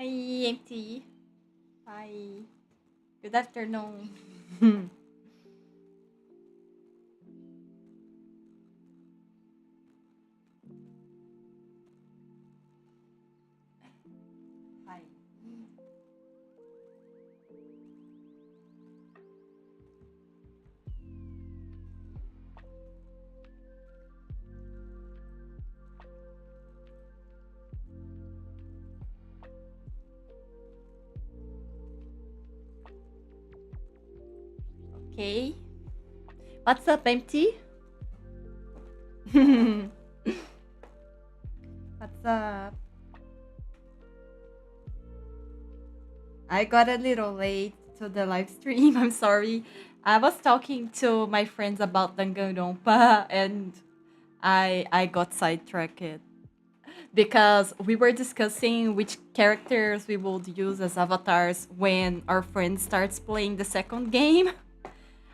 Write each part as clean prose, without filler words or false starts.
Hi, MT. Hi. Good afternoon. Hi. Okay. What's up, MT? What's up? I got a little late to the live stream. I'm sorry. I was talking to my friends about Danganronpa and I got sidetracked because we were discussing which characters we would use as avatars when our friend starts playing the second game.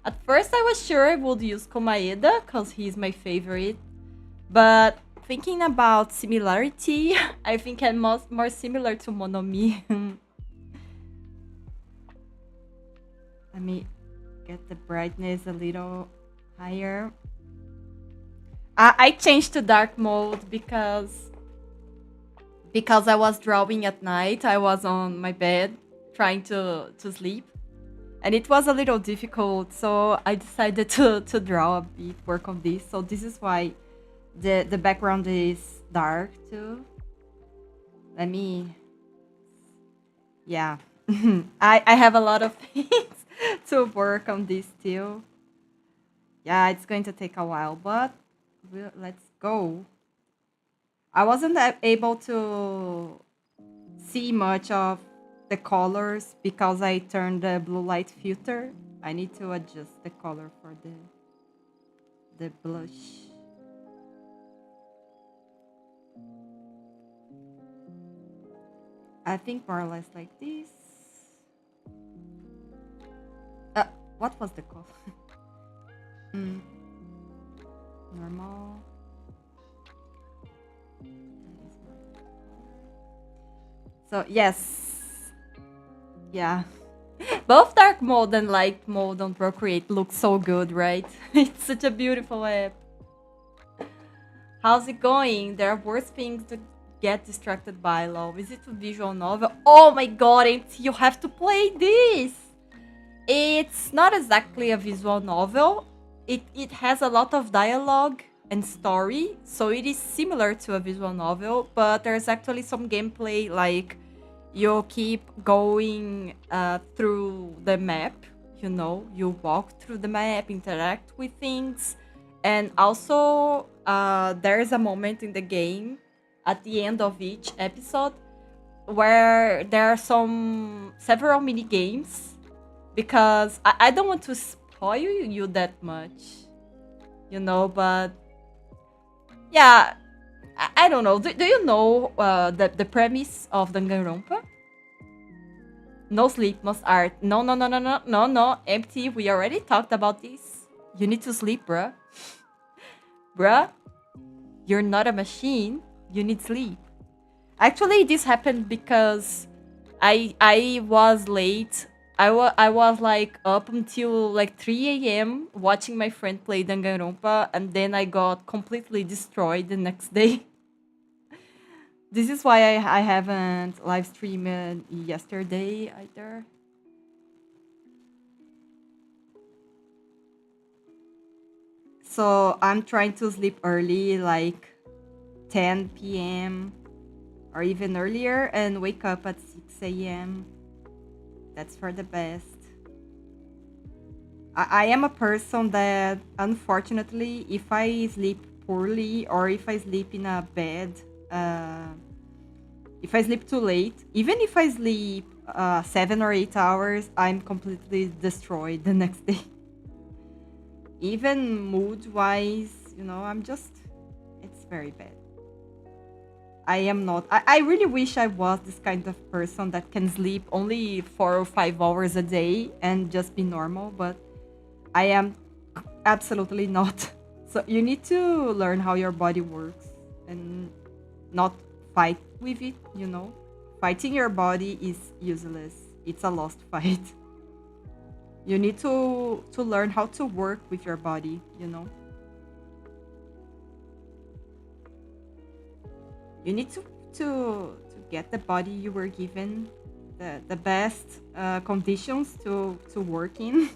At first, I was sure I would use Komaeda because he's my favorite, but thinking about similarity, I think I'm more similar to Monomi. Let me get the brightness a little higher. I changed to dark mode because I was drawing at night. I was on my bed trying to sleep, and it was a little difficult. So I decided to draw a bit, work on this. So this is why the background is dark too. Let me, yeah. I have a lot of things to work on this still. Yeah, it's going to take a while, but let's go. I wasn't able to see much of the colors because I turned the blue light filter. I need to adjust the color for the blush. I think more or less like this. Uh, what was the color? mm, normal. So yes, yeah. Both dark mode and light mode on Procreate look so good, right? It's such a beautiful app. How's it going? There are worse things to get distracted by, love. Is it a visual novel? Oh my god, you have to play this! It's not exactly a visual novel. It has a lot of dialogue and story, so it is similar to a visual novel, but there's actually some gameplay, like you keep going through the map, you walk through the map, interact with things, and also there's a moment in the game at the end of each episode where there are several mini games because I don't want to spoil you that much, but yeah, I don't know. Do you know the premise of Danganronpa? No sleep, must art. No, no, no, no, no, no, no. Empty. We already talked about this. You need to sleep, bruh. Bruh, you're not a machine. You need sleep. Actually, this happened because I was late. I was like up until like 3 a.m. watching my friend play Danganronpa, and then I got completely destroyed the next day. This is why I haven't live streamed yesterday either. So I'm trying to sleep early, like 10 p.m. or even earlier, and wake up at 6 a.m. That's for the best. I am a person that, unfortunately, if I sleep poorly or if I sleep in a bed, uh, if I sleep too late, even if I sleep 7 or 8 hours, I'm completely destroyed the next day. Even mood wise, I'm just, it's very bad. I am not. I really wish I was this kind of person that can sleep only 4 or 5 hours a day and just be normal, but I am absolutely not. So you need to learn how your body works and not fight with it. Fighting your body is useless. It's a lost fight. You need to learn how to work with your body, you know. You need to get the body you were given the best conditions to work in.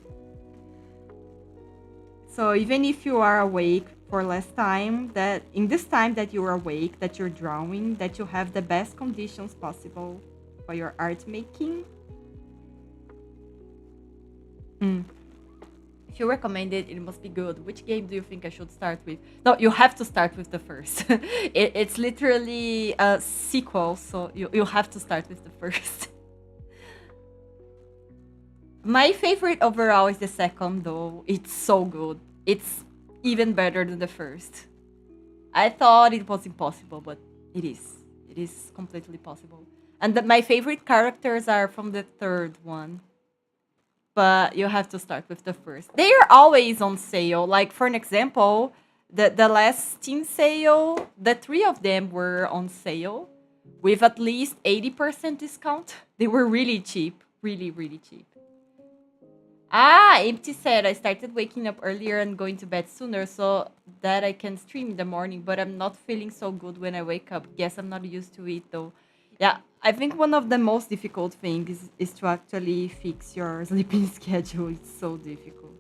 So even if you are awake for less time, that in this time that you're awake, that you're drawing, that you have the best conditions possible for your art making. If you recommend it, it must be good. Which game do you think I should start with? No, you have to start with the first. It's literally a sequel, so you have to start with the first. My favorite overall is the second, though. It's so good. It's even better than the first. I thought it was impossible, but it is. It is completely possible. And my favorite characters are from the third one. But you have to start with the first. They are always on sale. Like, for an example, the last Steam sale, the 3 of them were on sale with at least 80% discount. They were really cheap. Really, really cheap. Ah, Empty said I started waking up earlier and going to bed sooner so that I can stream in the morning, but I'm not feeling so good when I wake up. Guess I'm not used to it though. Yeah, I think one of the most difficult things is to actually fix your sleeping schedule. It's so difficult.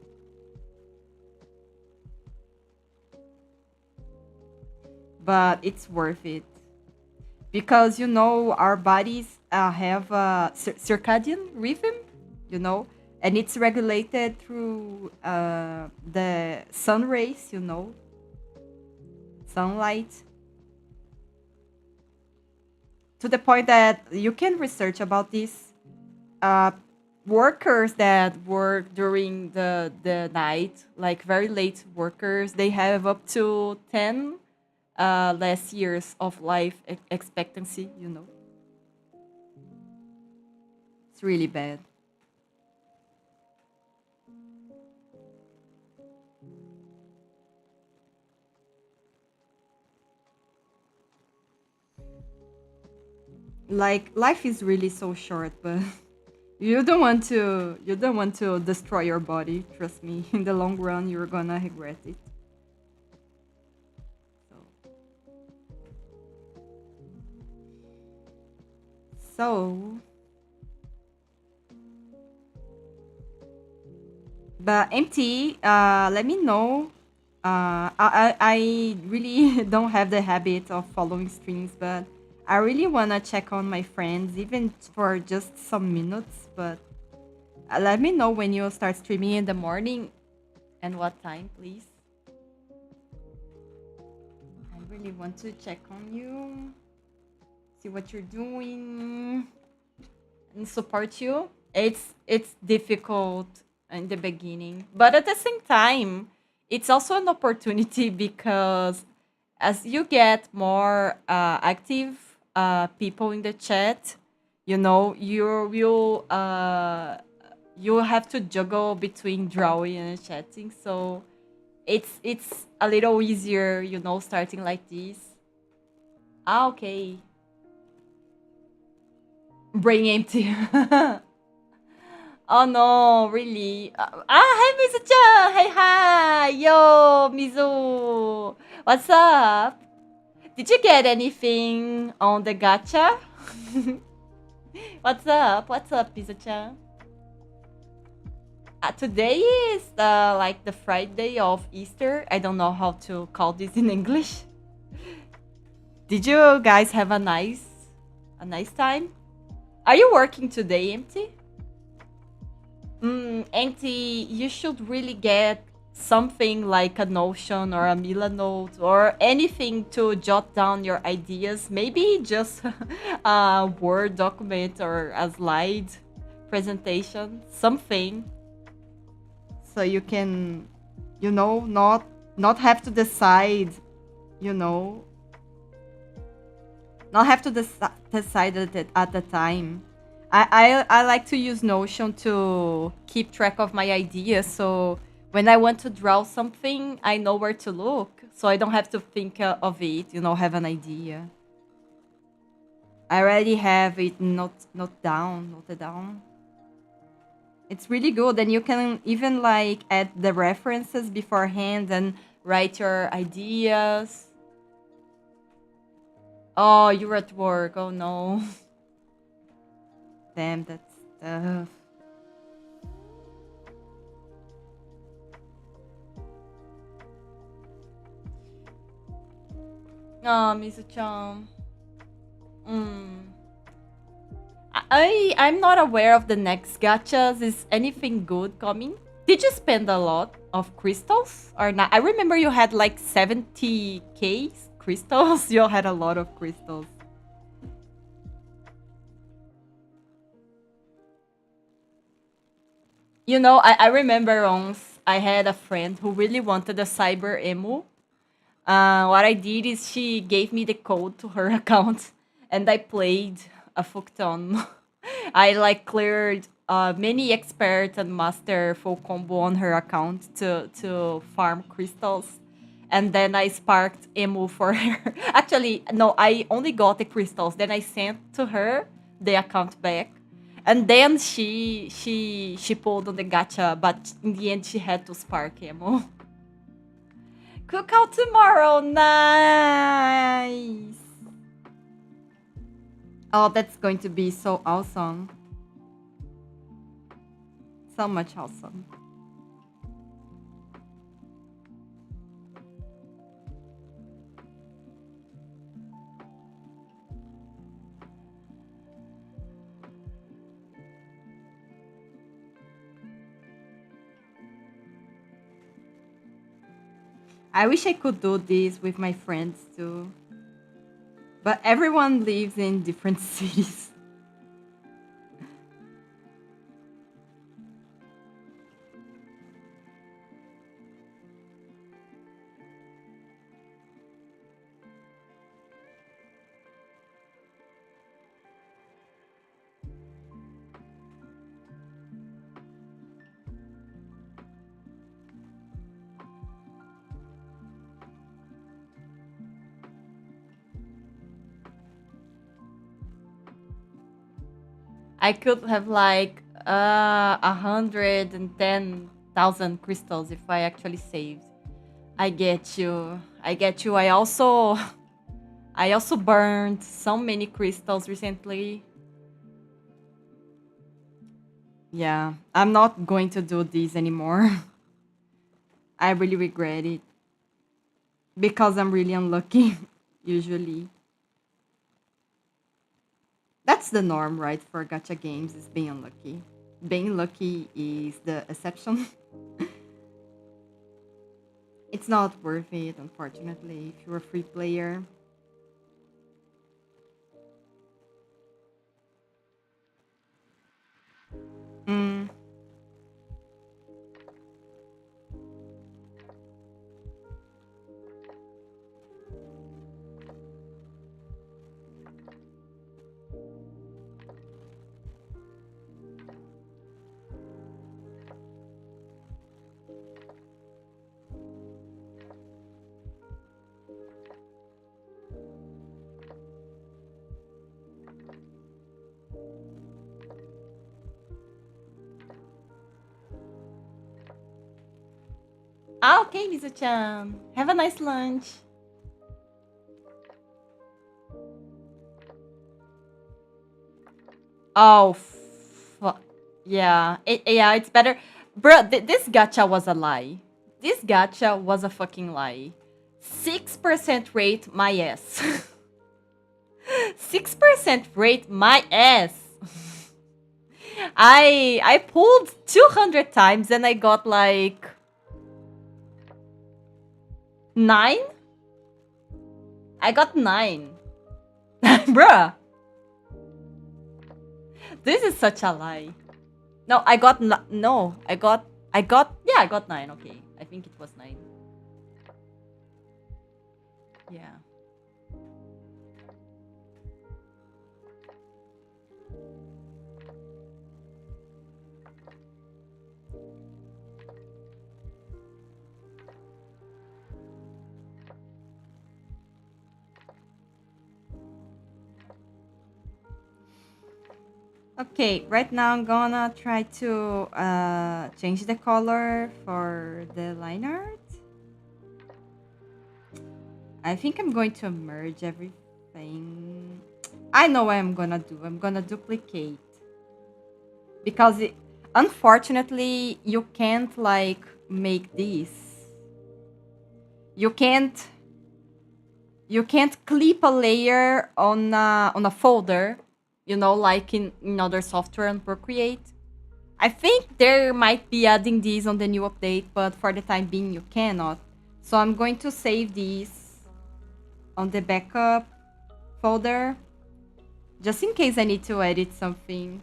But it's worth it. Because, you know, our bodies have a circadian rhythm, you know, and it's regulated through the sun rays, you know, sunlight. To the point that you can research about this. Workers that work during the night, like very late workers, they have up to 10 less years of life expectancy, you know. It's really bad. Like, life is really so short, but you don't want to destroy your body. Trust me, in the long run you're gonna regret it. So, so but empty, let me know. I really don't have the habit of following streams, but I really wanna check on my friends, even for just some minutes. But let me know when you start streaming in the morning and what time, please. I really want to check on you, see what you're doing, and support you. It's difficult in the beginning, but at the same time, it's also an opportunity because as you get more active people in the chat, you know, you have to juggle between drawing and chatting, so it's a little easier, you know, starting like this. Ah, okay. Brain empty. Oh no, really? Hi, Mizu-chan! Hey, hi! Yo, Mizu! What's up? Did you get anything on the gacha? What's up? What's up, Mizu-chan? Today is like the Friday of Easter. I don't know how to call this in English. Did you guys have a nice time? Are you working today, Empty? Empty, you should really get something like a Notion or a Mila note or anything to jot down your ideas. Maybe just a Word document or a slide presentation, something. So you can, you know, not have to decide, you know, not have to decide at the time. I like to use Notion to keep track of my ideas. So when I want to draw something, I know where to look. So I don't have to think of it, you know, have an idea. I already have it noted down. It's really good, and you can even like add the references beforehand and write your ideas. Oh, you're at work. Oh no. Damn, that's tough. Oh, Mizu-chan. Mm. I'm not aware of the next gachas. Is anything good coming? Did you spend a lot of crystals or not? I remember you had like 70k crystals. You had a lot of crystals. You know, I remember once I had a friend who really wanted a cyber emu. What I did is she gave me the code to her account and I played a fuck ton. I like cleared many expert and master full combo on her account to farm crystals. And then I sparked emu for her. Actually, no, I only got the crystals. Then I sent to her the account back. And then she pulled on the gacha, but in the end she had to spark emu. Cookout tomorrow, nice. Oh, that's going to be so awesome. So much awesome. I wish I could do this with my friends too. But everyone lives in different cities. I could have like 110,000 crystals if I actually saved. I get you. I get you. I also burned so many crystals recently. Yeah, I'm not going to do this anymore. I really regret it because I'm really unlucky usually. That's the norm, right? For gacha games is being unlucky. Being lucky is the exception. It's not worth it, unfortunately, if you're a free player. Mm. Ah, okay, Mizu-chan. Have a nice lunch. Oh, yeah. Yeah, it's better. Bro, this gacha was a lie. This gacha was a fucking lie. 6% rate my ass. 6% rate my ass. I pulled 200 times and I got like 9. I got 9. Bruh. This is such a lie. No, I got no. Yeah, I got 9. Okay. I think it was 9. Yeah. Okay, right now I'm gonna try to change the color for the line art. I think I'm going to merge everything. I know what I'm gonna do. I'm gonna duplicate because unfortunately you can't like make this. You can't clip a layer on a folder, you know, like in other software on Procreate. I think there might be adding these on the new update, but for the time being you cannot. So I'm going to save these on the backup folder just in case I need to edit something.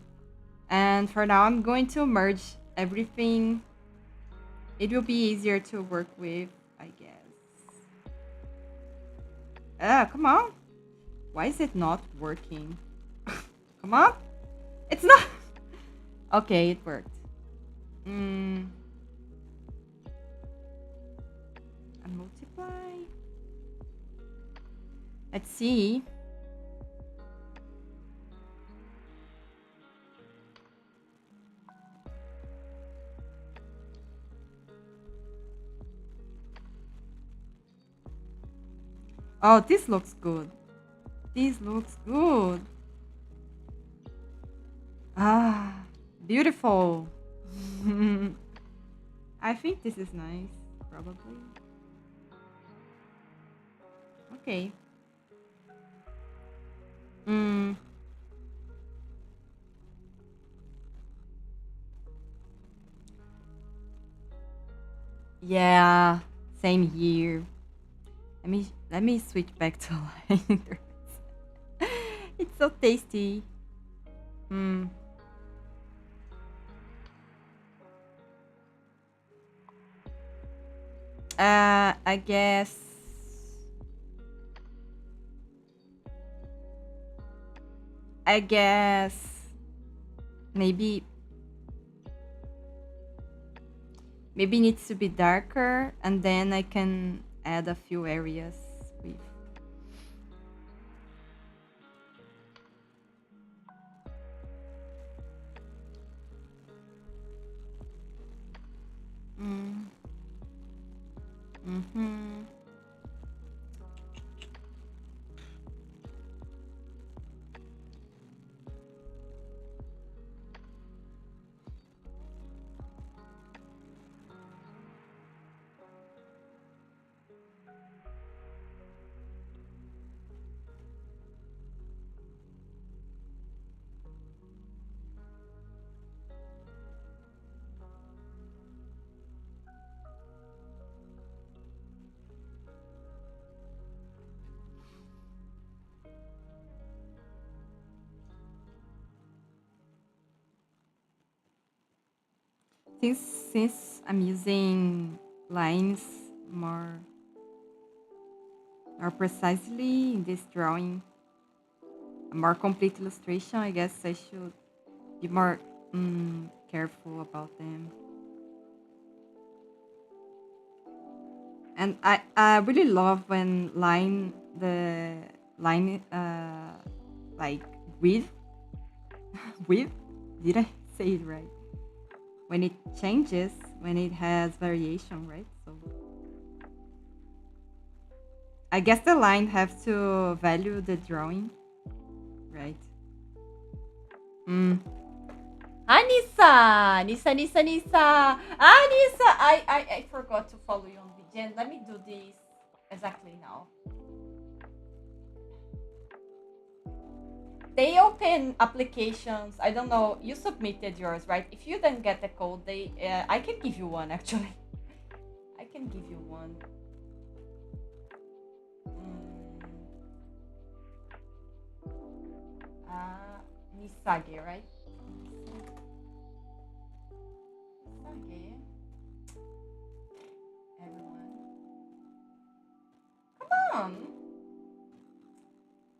And for now I'm going to merge everything. It will be easier to work with, I guess. Ah, come on. Why is it not working? Come on. It's not. Okay, it worked. And multiply. Let's see. Oh, this looks good. This looks good. Ah, beautiful. I think this is nice, probably. Okay. Yeah, same here. Let me switch back to liners. It's so tasty. I guess. Maybe it needs to be darker, and then I can add a few areas with. Since I'm using lines more precisely in this drawing, a more complete illustration, I guess I should be more careful about them. And I really love when the line like width width, did I say it right? When it changes, when it has variation, right? So I guess the line have to value the drawing, right? Hi, Nisa! Nisa! Ah, Nisa! I forgot to follow you on VGen. Let me do this exactly now. They open applications. I don't know. You submitted yours, right? If you then get the code, I can give you one actually. I can give you one. Misage, right? Misage. Everyone. Come on.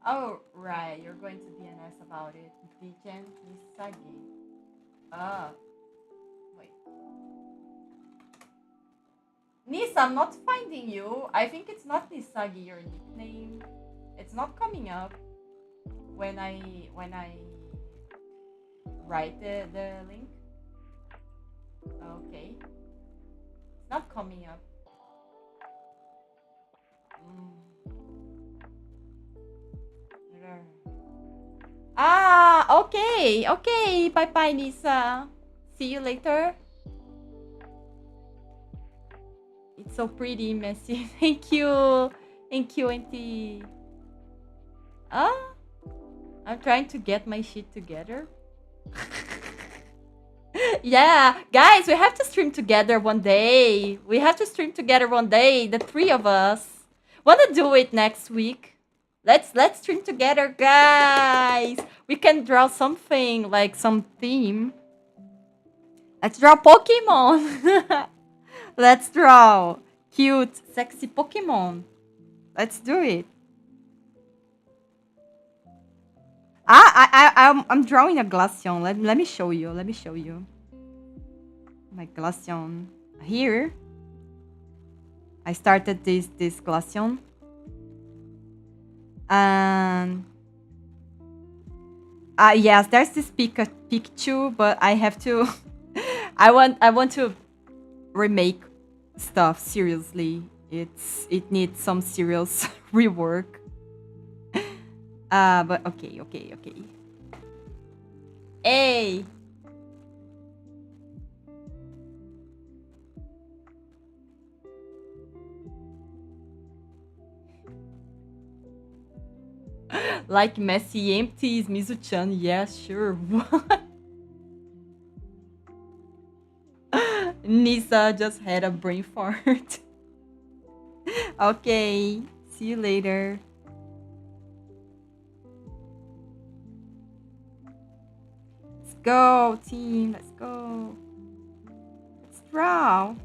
Oh, right. You're going to DNS about it. Vigen Misagi. Wait. Nisa, I'm not finding you. I think it's not Nisagi, your nickname. It's not coming up when I write the link? Okay. It's not coming up. Ah, okay, okay. Bye bye, Nisa. See you later. It's so pretty, messy. Thank you. Thank you, Auntie. Ah, I'm trying to get my shit together. Yeah, guys, we have to stream together one day. We have to stream together one day, the three of us. Wanna do it next week? Let's stream together, guys. We can draw something like some theme. Let's draw Pokemon. Let's draw cute, sexy Pokemon. Let's do it. I'm drawing a Glaceon. Let me show you. Let me show you. My Glaceon here. I started this Glaceon. And yes, there's this Pikachu, but I have to I want to remake stuff seriously. It needs some serious rework. But okay. Hey. Like messy empties, Mizu-chan. Yeah, sure. What? Nisa just had a brain fart. Okay. See you later. Let's go, team. Let's go. Let's draw.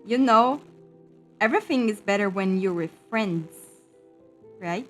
You know, everything is better when you're with friends, right?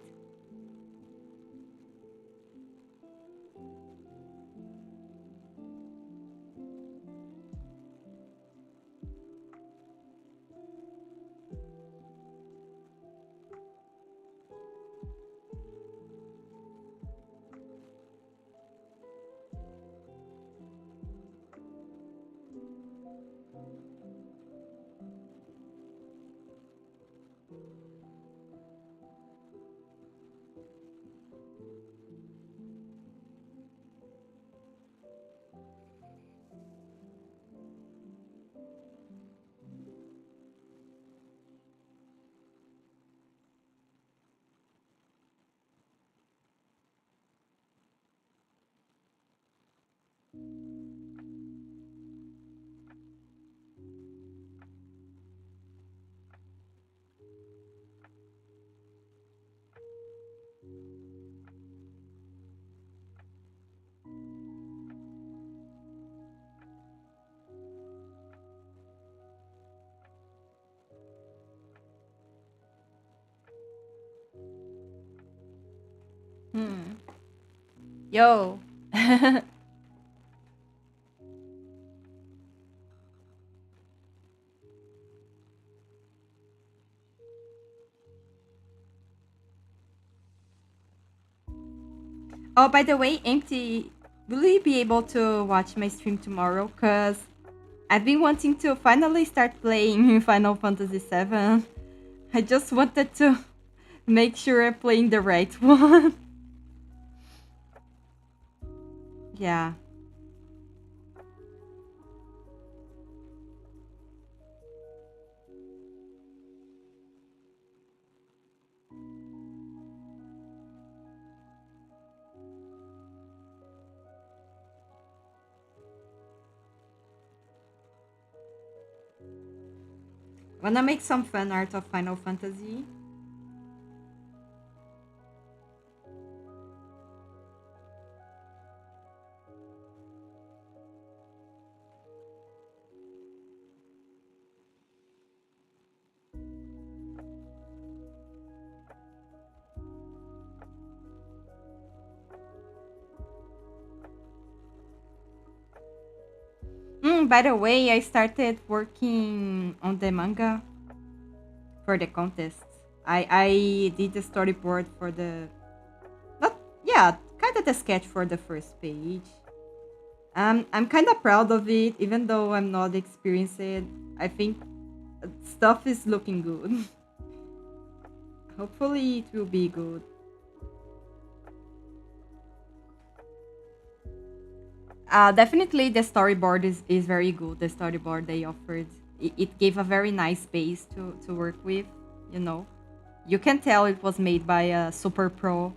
Yo. Oh, by the way, Empty, will you be able to watch my stream tomorrow? Because I've been wanting to finally start playing Final Fantasy VII. I just wanted to make sure I'm playing the right one. Yeah. Wanna make some fan art of Final Fantasy? By the way, I started working on the manga for the contest. I did the storyboard for the yeah, kind of the sketch for the first page. I'm kind of proud of it, even though I'm not experienced it. I think stuff is looking good. Hopefully it will be good. Definitely the storyboard is very good. The storyboard they offered. It gave a very nice base to work with, you know. You can tell it was made by a super pro.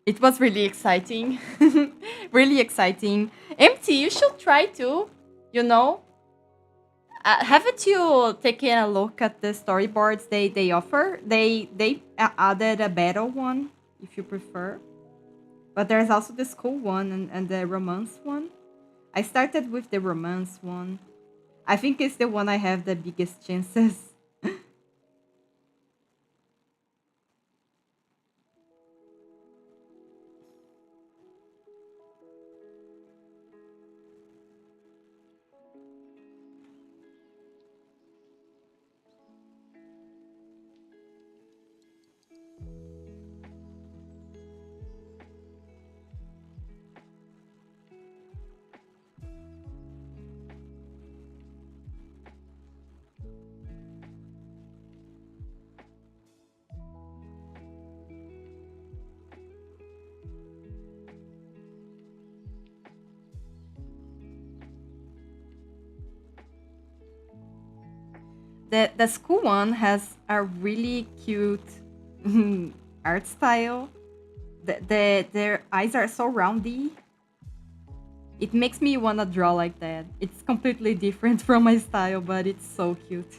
It was really exciting. Really exciting. Empty, you should try to, you know. Haven't you taken a look at the storyboards they offer? They added a battle one, if you prefer. But there's also the school one and the romance one. I started with the romance one. I think it's the one I have the biggest chances. The school one has a really cute art style. Their eyes are so roundy. It makes me wanna draw like that. It's completely different from my style, but it's so cute.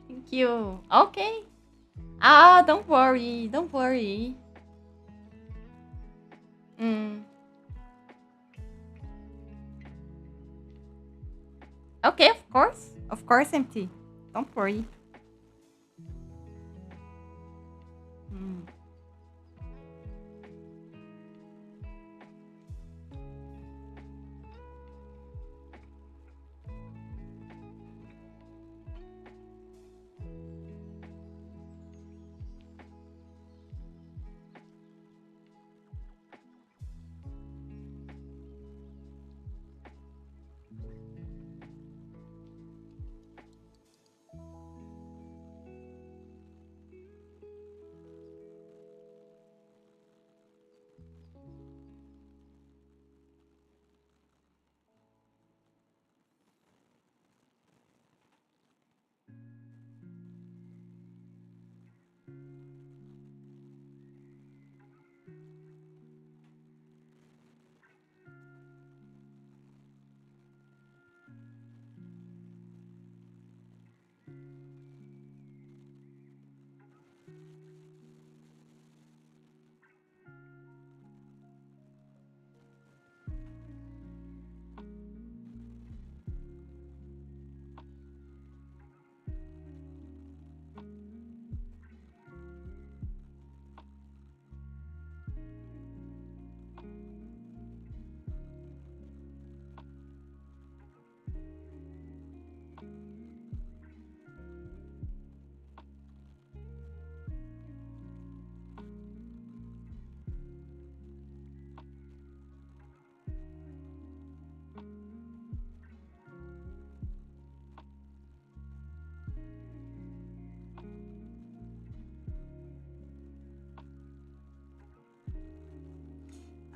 Thank you. Okay. Don't worry. Don't worry. Mm. Okay, of course. Of course, MT. Don't worry. Mm.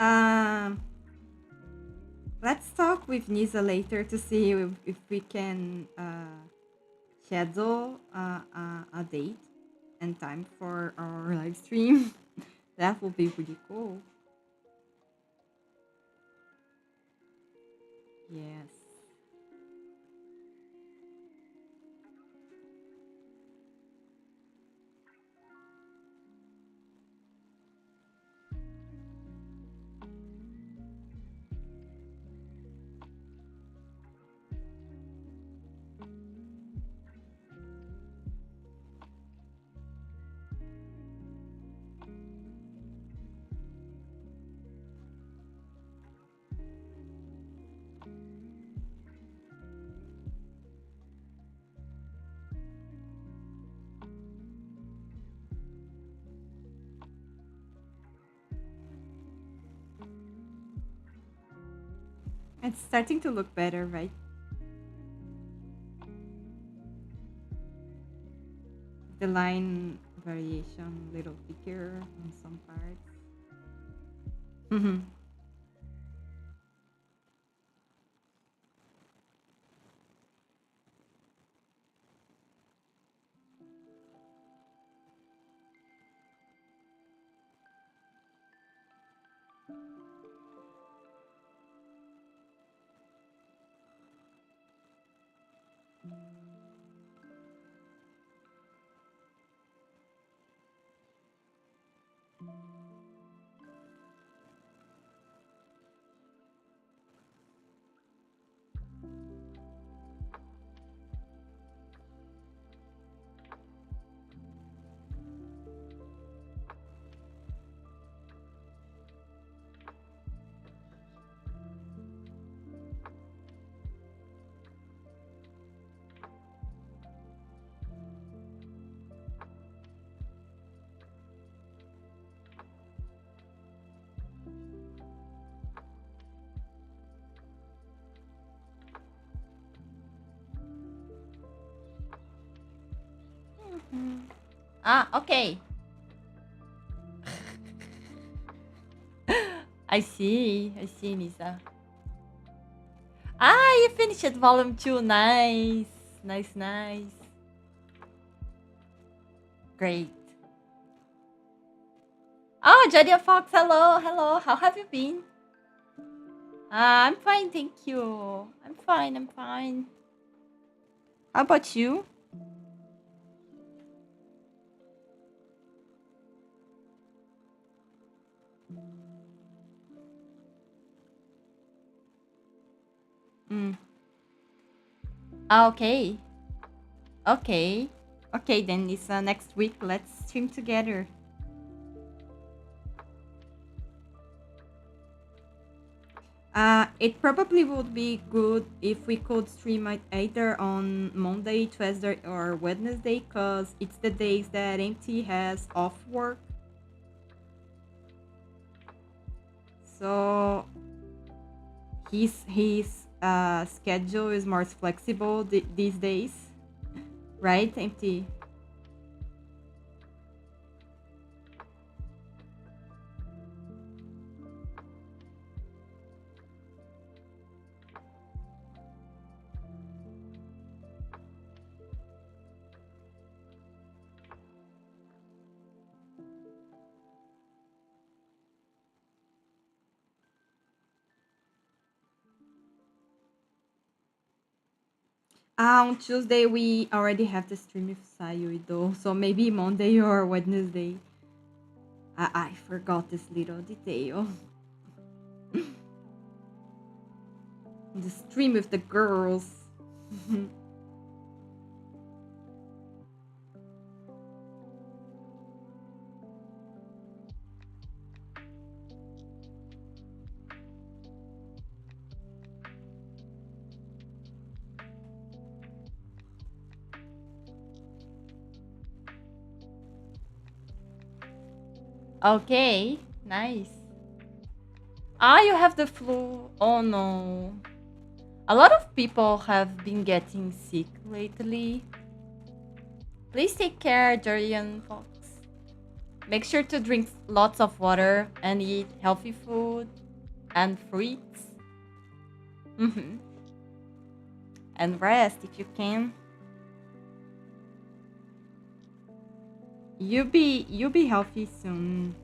Um, let's talk with Nisa later to see if we can schedule a date and time for our live stream. That would be pretty cool. Yes. It's starting to look better, right? The line variation a little thicker on some parts. Mhm. Ah, okay. I see, Nisa. Ah, you finished volume 2. Nice. Nice, nice. Great. Oh, Jodie Fox, hello, hello. How have you been? I'm fine, thank you. I'm fine, I'm fine. How about you? Mm. Ah, okay. Okay. Okay, then it's next week. Let's stream together. It probably would be good if we could stream it either on Monday, Tuesday, or Wednesday, because it's the days that MT has off work. So his schedule is more flexible these days, right, MT? On Tuesday we already have the stream with Sayuri though, so maybe Monday or Wednesday. I forgot this little detail. The stream with the girls. Okay, nice. Ah, you have the flu. Oh no. A lot of people have been getting sick lately. Please take care, Durian Fox. Make sure to drink lots of water and eat healthy food and fruits. Mhm. And rest if you can. You be healthy soon.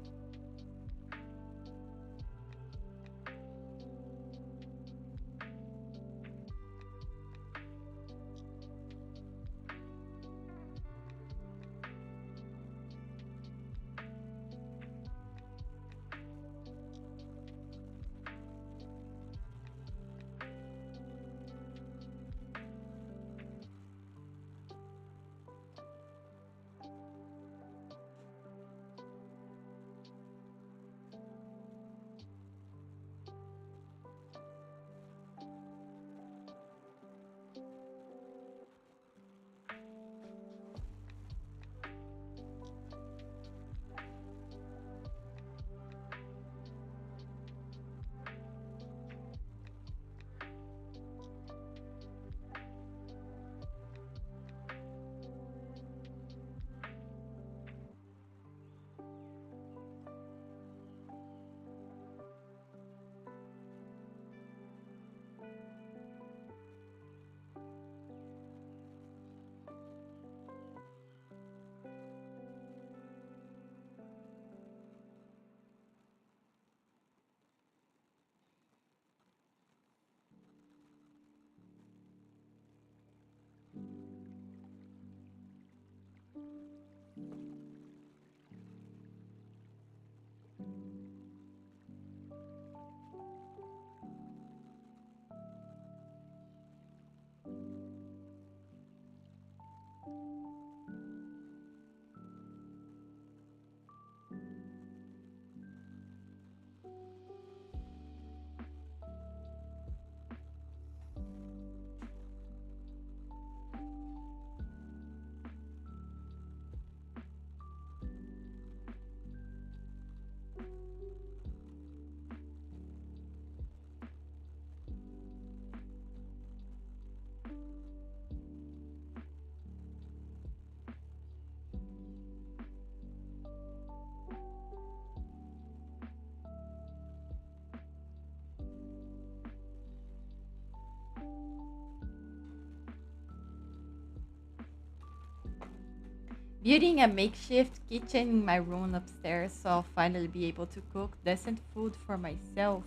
Building a makeshift kitchen in my room upstairs so I'll finally be able to cook decent food for myself.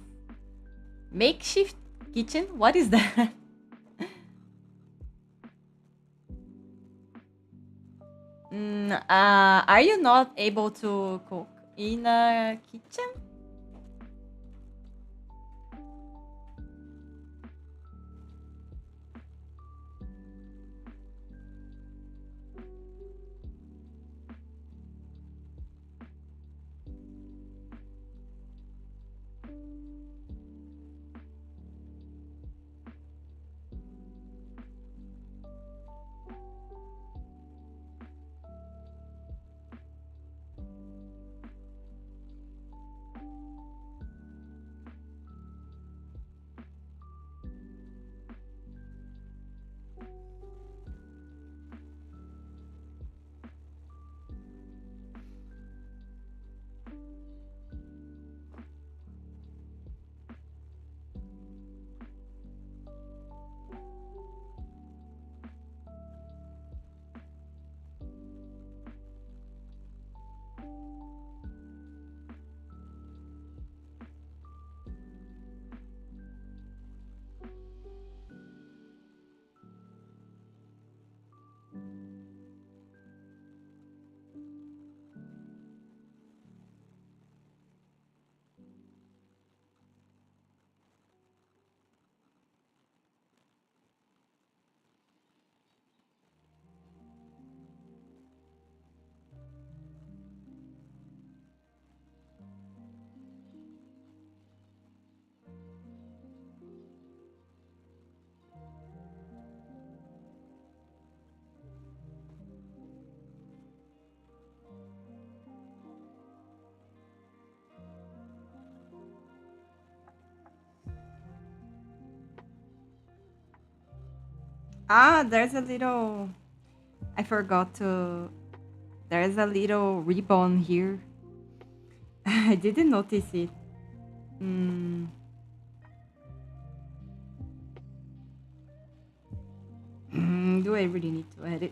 Makeshift kitchen? What is that? Are you not able to cook in a kitchen? Ah, there's a little. I forgot to. There's a little ribbon here. I didn't notice it. Mm, do I really need to edit?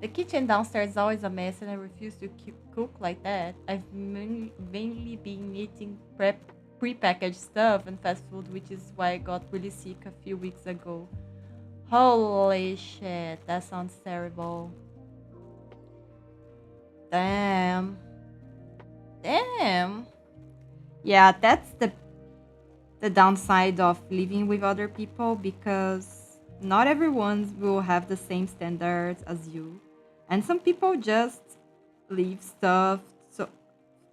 The kitchen downstairs is always a mess, and I refuse to keep cook like that. I've mainly been eating prepackaged stuff and fast food, which is why I got really sick a few weeks ago. Holy shit, that sounds terrible. Damn. Damn. Yeah, that's the downside of living with other people because not everyone will have the same standards as you. And some people just leave stuff so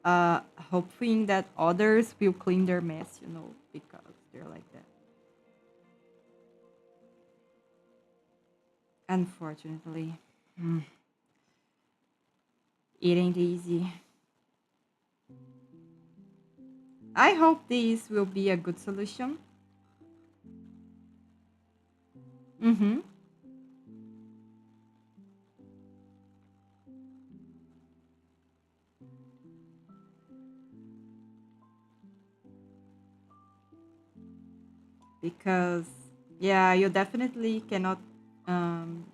hoping that others will clean their mess, because they're like that. Unfortunately, it ain't easy. I hope this will be a good solution. Mm-hmm. Because yeah, you definitely cannot. Um,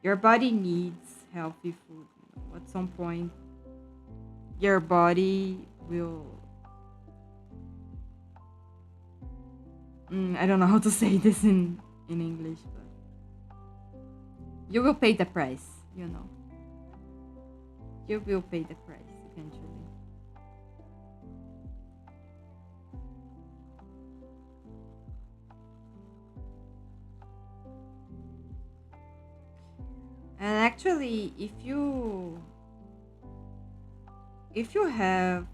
your body needs healthy food. At some point, your body will. I don't know how to say this in English, but you will pay the price. You know, you will pay the price eventually. And actually, if you have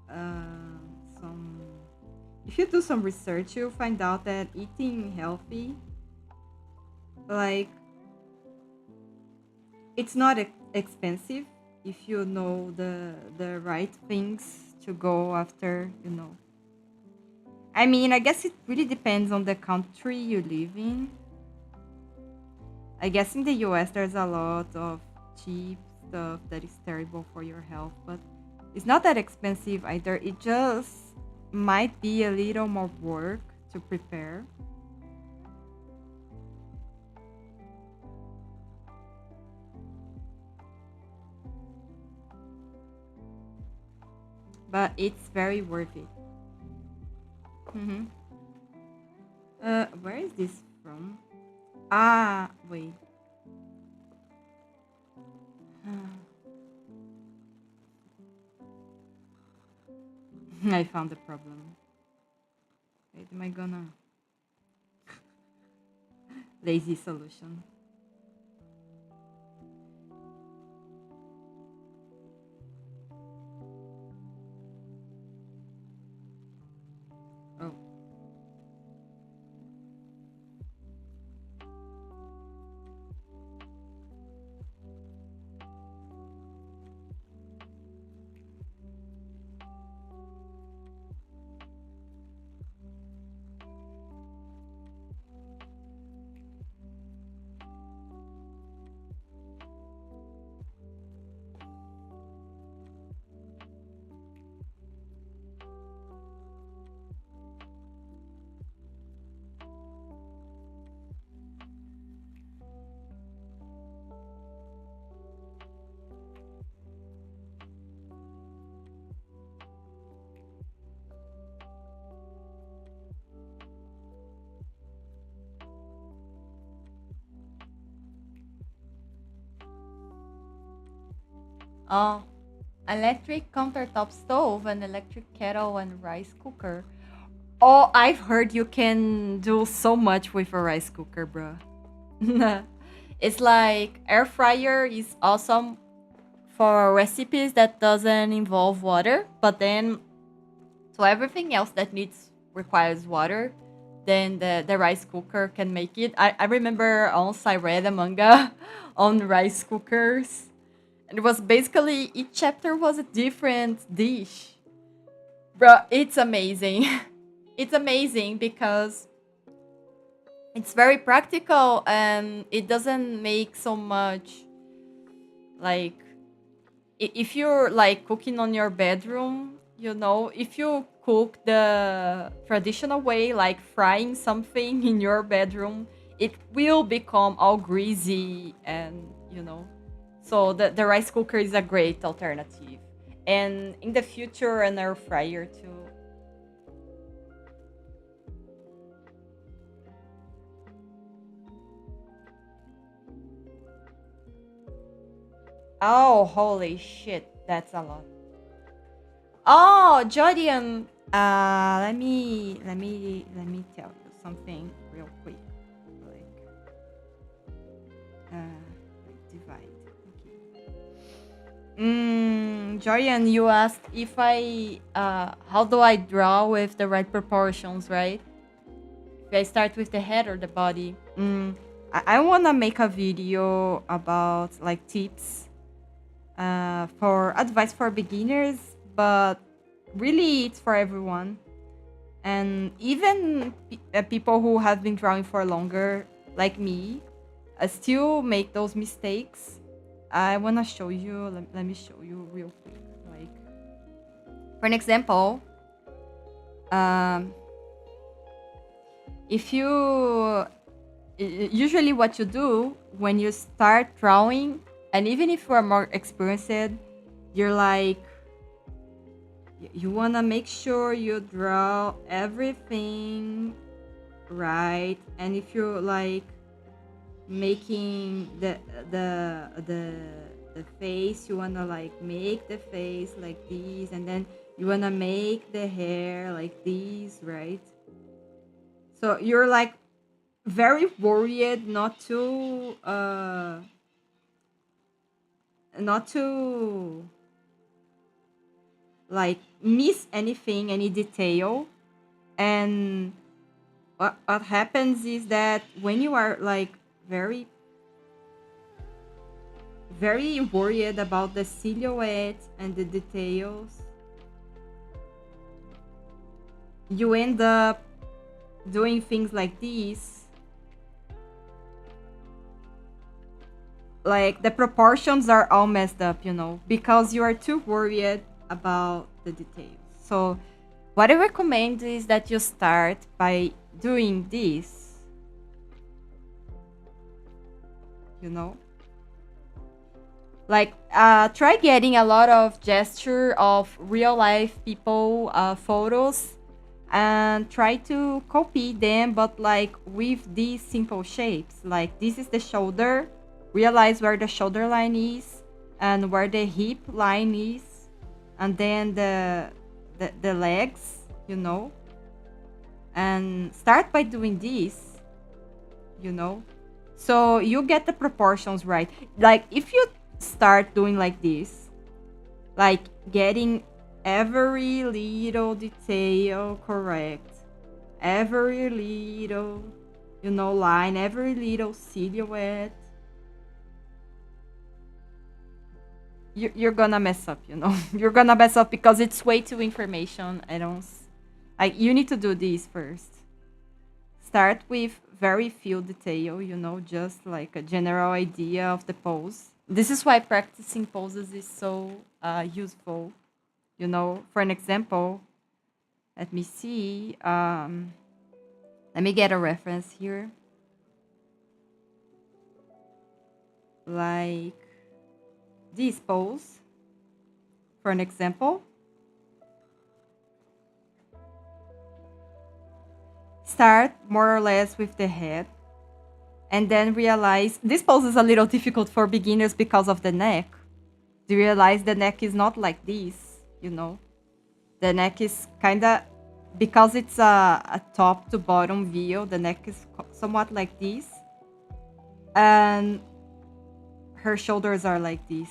uh, some if you do some research, you'll find out that eating healthy, like, it's not expensive if you know the right things to go after, you know. I mean, I guess it really depends on the country you live in. I guess in the US there's a lot of cheap stuff that is terrible for your health, but it's not that expensive either. It just might be a little more work to prepare. But it's very worth it. Hmm. Where is this from? Ah, wait. I found the problem. Wait, am I gonna lazy solution? Oh. Oh, electric countertop stove, an electric kettle, and rice cooker. Oh, I've heard you can do so much with a rice cooker, bro. It's like air fryer is awesome for recipes that doesn't involve water, but then so everything else that needs requires water, then the rice cooker can make it. I remember once I read a manga on rice cookers, and it was basically each chapter was a different dish. Bro, it's amazing. It's amazing because it's very practical and it doesn't make so much like if you're like cooking on your bedroom, you know, if you cook the traditional way, like frying something in your bedroom, it will become all greasy and, you know. So the rice cooker is a great alternative. And in the future, an air fryer too. Oh, holy shit. That's a lot. Oh, Jodian. Let me tell you something real quick. Like, divide. Okay. Jorian, you asked if how do I draw with the right proportions, right? If I start with the head or the body. I wanna make a video about like tips for advice for beginners, but really it's for everyone. And even people who have been drawing for longer, like me, still make those mistakes. I want to show you, let me show you real quick. Like, for an example, um, if you usually what you do when you start drawing, and even if you are more experienced, you're like, you want to make sure you draw everything right. And if you're like making the face, you want to like make the face like this, and then you want to make the hair like this, right? So you're like very worried not to like miss anything, any detail. And what happens is that when you are like very very worried about the silhouette and the details, you end up doing things like these. Like the proportions are all messed up, you know, because you are too worried about the details. So what I recommend is that you start by doing this, you know, like try getting a lot of gesture of real life people photos and try to copy them, but like with these simple shapes. Like this is the shoulder, realize where the shoulder line is and where the hip line is, and then the legs, you know, and start by doing this, you know, so you get the proportions right. Like if you start doing like this, like getting every little detail correct, every little, you know, line, every little silhouette, you're gonna mess up, you know. You're gonna mess up because it's way too information. I don't like, you need to do this first. Start with very few detail, you know, just like a general idea of the pose. This is why practicing poses is so useful, you know. For an example, let me see. Let me get a reference here. Like this pose, for an example. Start more or less with the head, and then realize this pose is a little difficult for beginners because of the neck. Do you realize the neck is not like this, you know? The neck is kind of, because it's a top to bottom view, the neck is somewhat like this. And her shoulders are like this.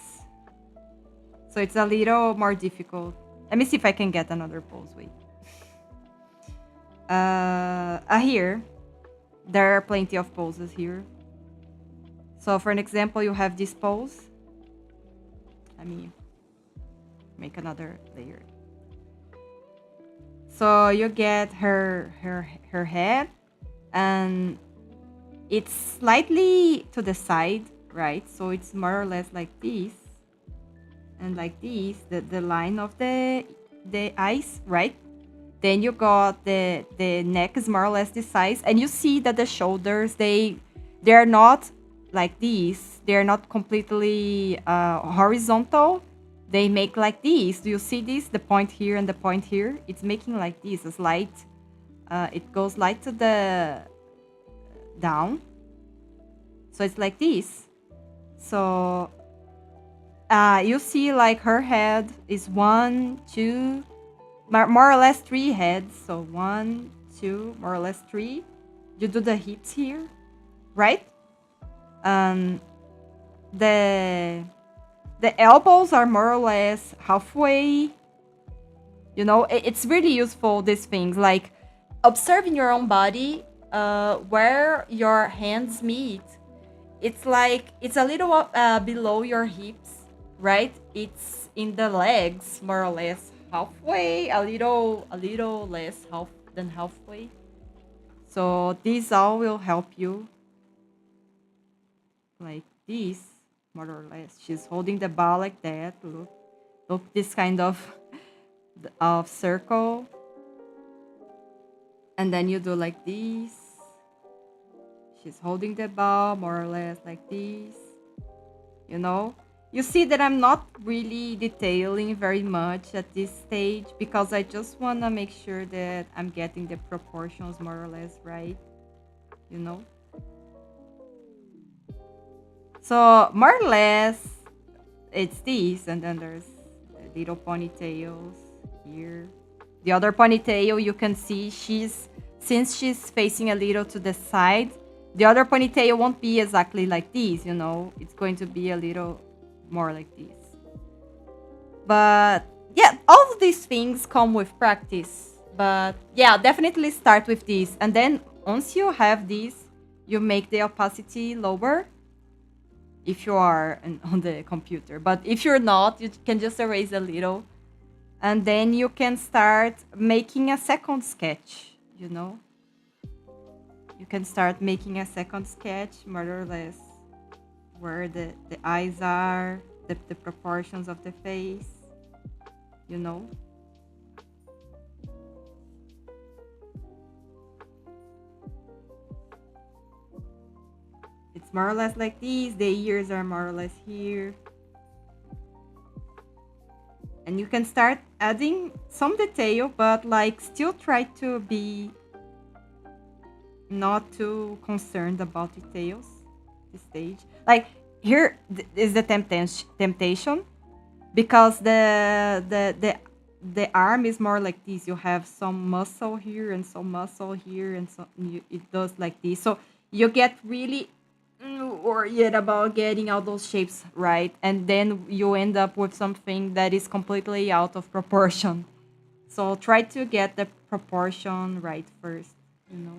So it's a little more difficult. Let me see if I can get another pose. Wait. Here. There are plenty of poses here. So for an example, you have this pose. Let me make another layer. So you get her head, and it's slightly to the side, right? So it's more or less like this, and like this, the line of the eyes, right? Then you got the neck is more or less this size, and you see that the shoulders, they're not like this. They're not completely horizontal. They make like this. Do you see this? The point here and the point here. It's making like this. It's light. It goes light to the down. So it's like this. So you see like her head is 1, 2, more or less 3 heads. So 1, 2, more or less 3. You do the hips here, right? The elbows are more or less halfway. You know, it's really useful, these things. Like observing your own body, where your hands meet. It's like, it's a little below your hips, right? It's in the legs, more or less halfway, a little less than halfway. So this all will help you. Like this, more or less. She's holding the ball like that. Look, this kind of circle. And then you do like this. She's holding the ball more or less like this. You know? You see that I'm not really detailing very much at this stage because I just want to make sure that I'm getting the proportions more or less right. You know? So more or less, it's this, and then there's the little ponytails here. The other ponytail, you can see since she's facing a little to the side, the other ponytail won't be exactly like this, you know. It's going to be a little more like this. But yeah, all of these things come with practice, But yeah, definitely start with this. And then once you have this, you make the opacity lower if you are on the computer. But if you're not, you can just erase a little. And then you can start making a second sketch, you know? You can start making a second sketch, more or less, where the eyes are, the proportions of the face, you know? It's more or less like these. The ears are more or less here. And you can start adding some detail, but like still try to be not too concerned about details this stage. Like here is the temptation because the arm is more like this. You have some muscle here and some muscle here, and so it does like this. So you get really worried about getting all those shapes right, and then you end up with something that is completely out of proportion. So try to get the proportion right first, you know.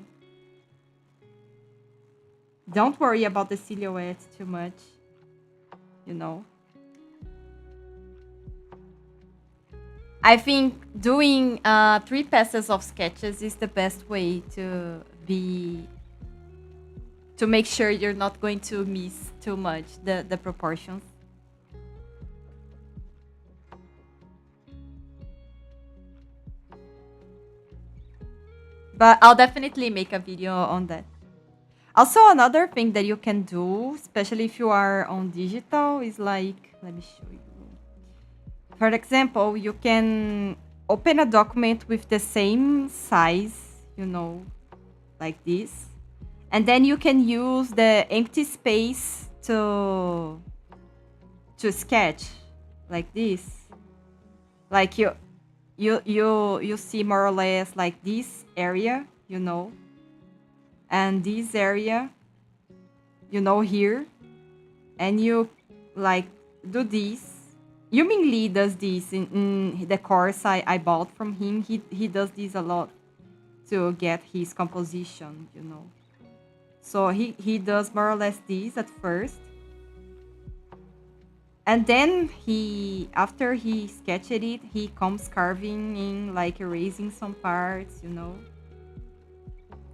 Don't worry about the silhouette too much, you know. I think doing 3 passes of sketches is the best way to make sure you're not going to miss too much the proportions. But I'll definitely make a video on that. Also, another thing that you can do, especially if you are on digital, is like, let me show you. For example, you can open a document with the same size, you know, like this. And then you can use the empty space to sketch like this. Like you see more or less like this area, you know, and this area, you know, here, and you like do this. Yuming Lee does this in the course I bought from him. He does this a lot to get his composition, you know. So he does more or less this at first. And then after he sketched it, he comes carving in, like erasing some parts, you know.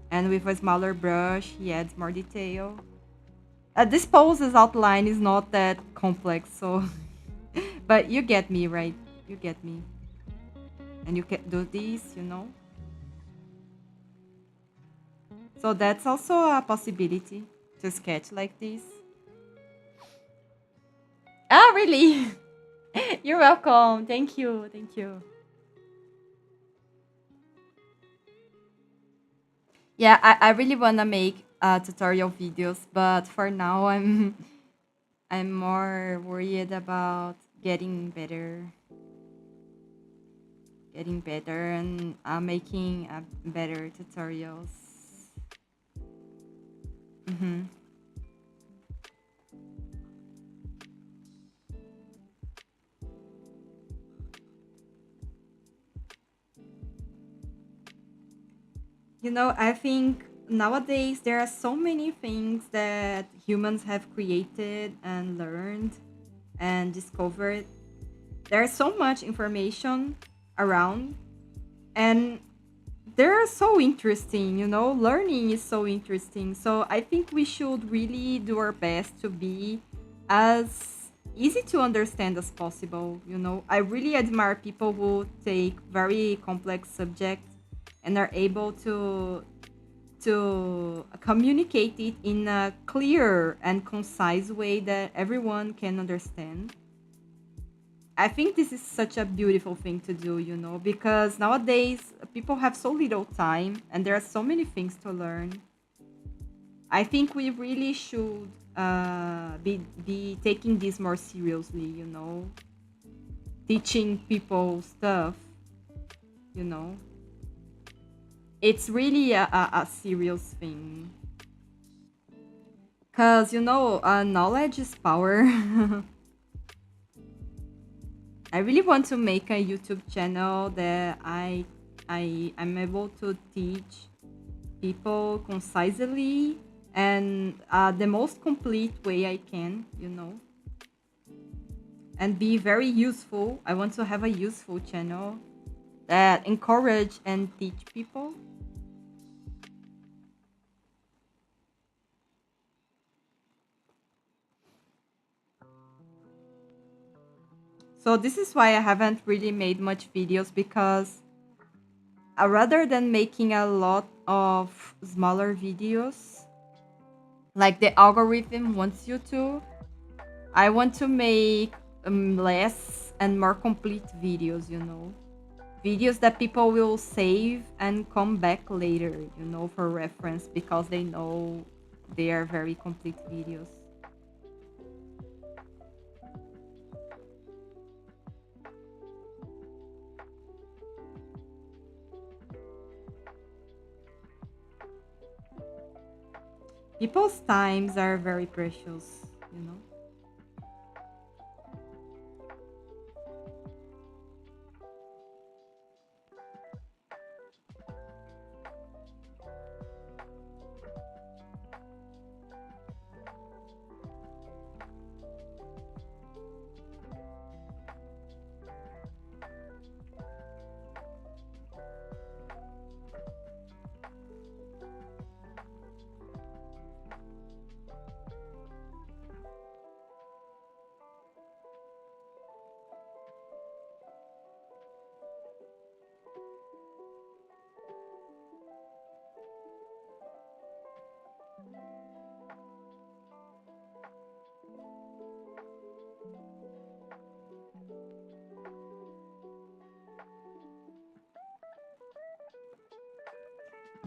And with a smaller brush, he adds more detail. This pose's outline is not that complex, so... but you get me, right? You get me. And you can do this, you know? So that's also a possibility to sketch like this. Ah, really? You're welcome. Thank you. Thank you. Yeah, I really want to make tutorial videos, but for now I'm more worried about getting better and making better tutorials. Mm-hmm. You know, I think nowadays there are so many things that humans have created and learned and discovered. There's so much information around, and they're so interesting, you know. Learning is so interesting. So I think we should really do our best to be as easy to understand as possible, you know. I really admire people who take very complex subjects and are able to communicate it in a clear and concise way that everyone can understand. I think this is such a beautiful thing to do, you know, because nowadays people have so little time and there are so many things to learn. I think we really should be taking this more seriously, you know, teaching people stuff, you know. It's really a serious thing. Because, you know, knowledge is power. I really want to make a YouTube channel that I I'm able to teach people concisely and the most complete way I can, and be very useful. I want to have a useful channel that encourage and teach people. So this is why I haven't really made much videos, because rather than making a lot of smaller videos like the algorithm wants you to, I want to make less and more complete videos, videos that people will save and come back later, for reference, because they know they are very complete videos. People's times are very precious, you know.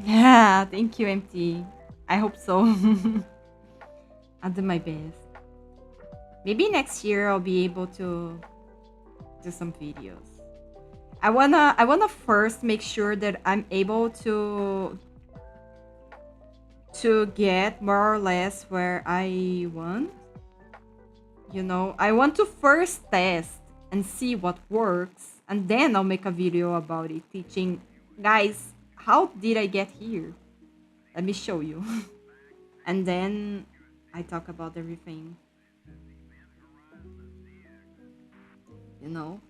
Yeah, thank you, MT. I hope so. I'll do my best. Maybe next year I'll be able to do some videos. I wanna first make sure that I'm able to get more or less where I want. I want to first test and see what works, and then I'll make a video about it, teaching guys how did I get here. Let me show you. And then I talk about everything, you know,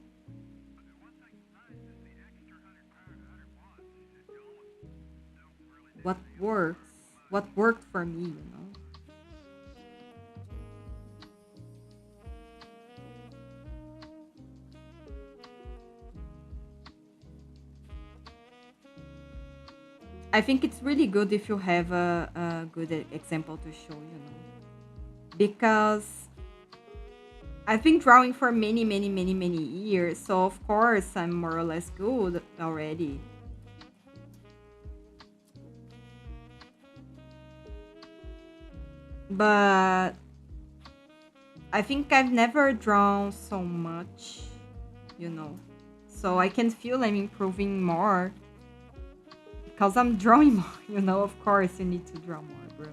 what works, what worked for me. I think it's really good if you have a good example to show, because I've been drawing for many, many, many, many years. So, of course, I'm more or less good already. But I think I've never drawn so much, you know. So I can feel I'm improving more because I'm drawing more, Of course, you need to draw more, bro.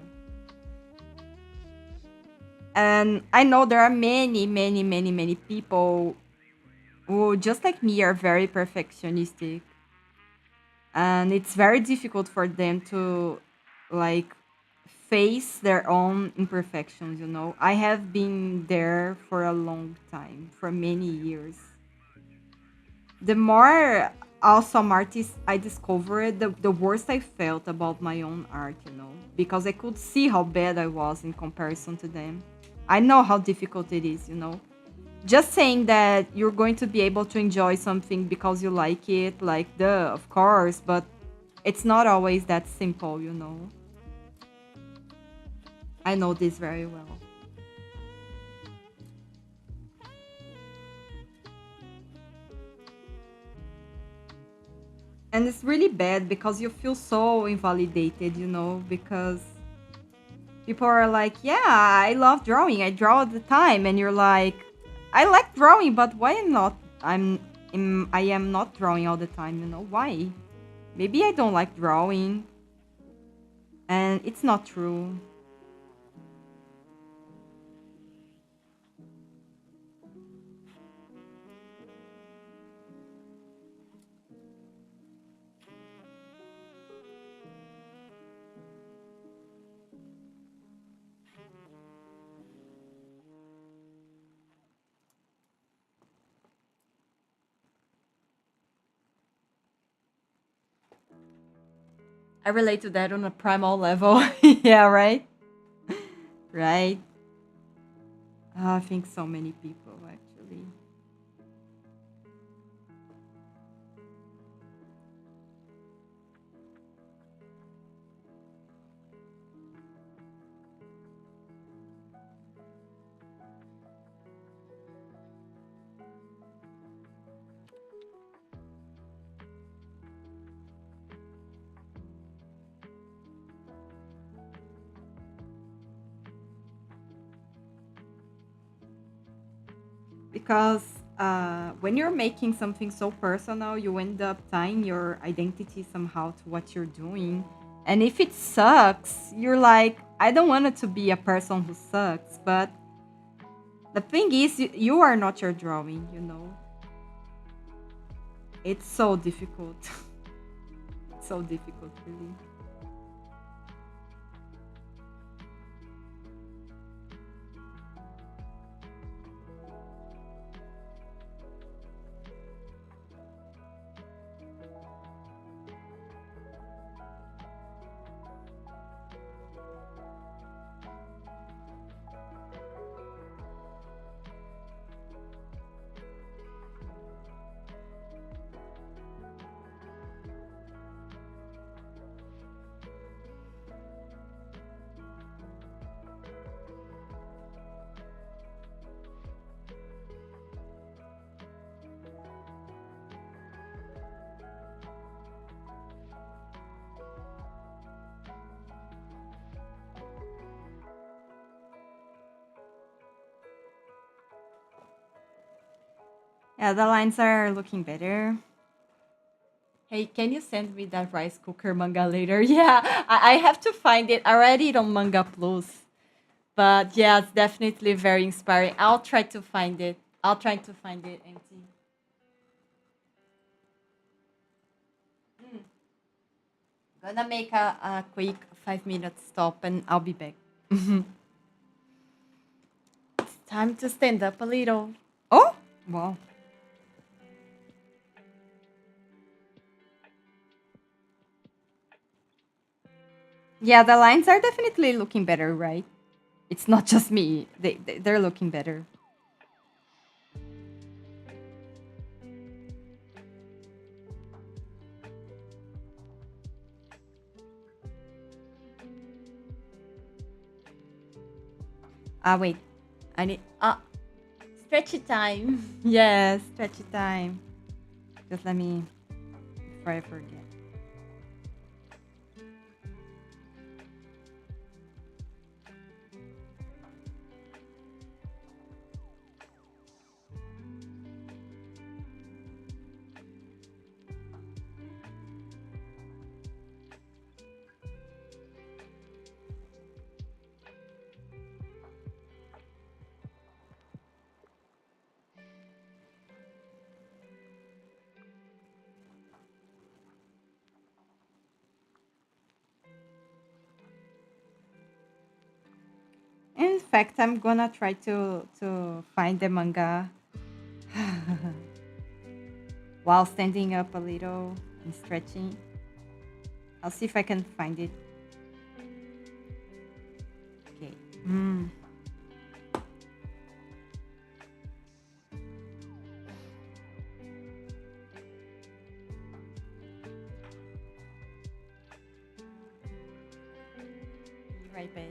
And I know there are many, many, many, many people who, just like me, are very perfectionistic. And it's very difficult for them to, like, face their own imperfections, I have been there for a long time, for many years. The more awesome artists I discovered, the worse I felt about my own art, because I could see how bad I was in comparison to them. I know how difficult it is, Just saying that you're going to be able to enjoy something because you like it, like, duh, of course, but it's not always that simple, I know this very well. And it's really bad because you feel so invalidated, because people are like, yeah, I love drawing. I draw all the time. And you're like, I like drawing, but why not? I am not drawing all the time, Why? Maybe I don't like drawing. And it's not true. I relate to that on a primal level. Yeah, right? Right. I think so many people actually. Because when you're making something so personal, you end up tying your identity somehow to what you're doing. And if it sucks, you're like, I don't want it to be a person who sucks. But the thing is, you are not your drawing, you know? It's so difficult. So difficult, really. Yeah, the lines are looking better. Hey, can you send me that rice cooker manga later? Yeah, I have to find it. I read it on Manga Plus. But yeah, it's definitely very inspiring. I'll try to find it. I'll try to find it, MT. Gonna make a quick 5 minute stop and I'll be back. It's time to stand up a little. Oh, wow. Yeah, the lines are definitely looking better, right? It's not just me. They're looking better. Ah, wait. I need stretchy time. Yes, stretchy time. Just let me before I forget. In fact, I'm gonna try to find the manga while standing up a little and stretching. I'll see if I can find it. Okay. Mm, be right back.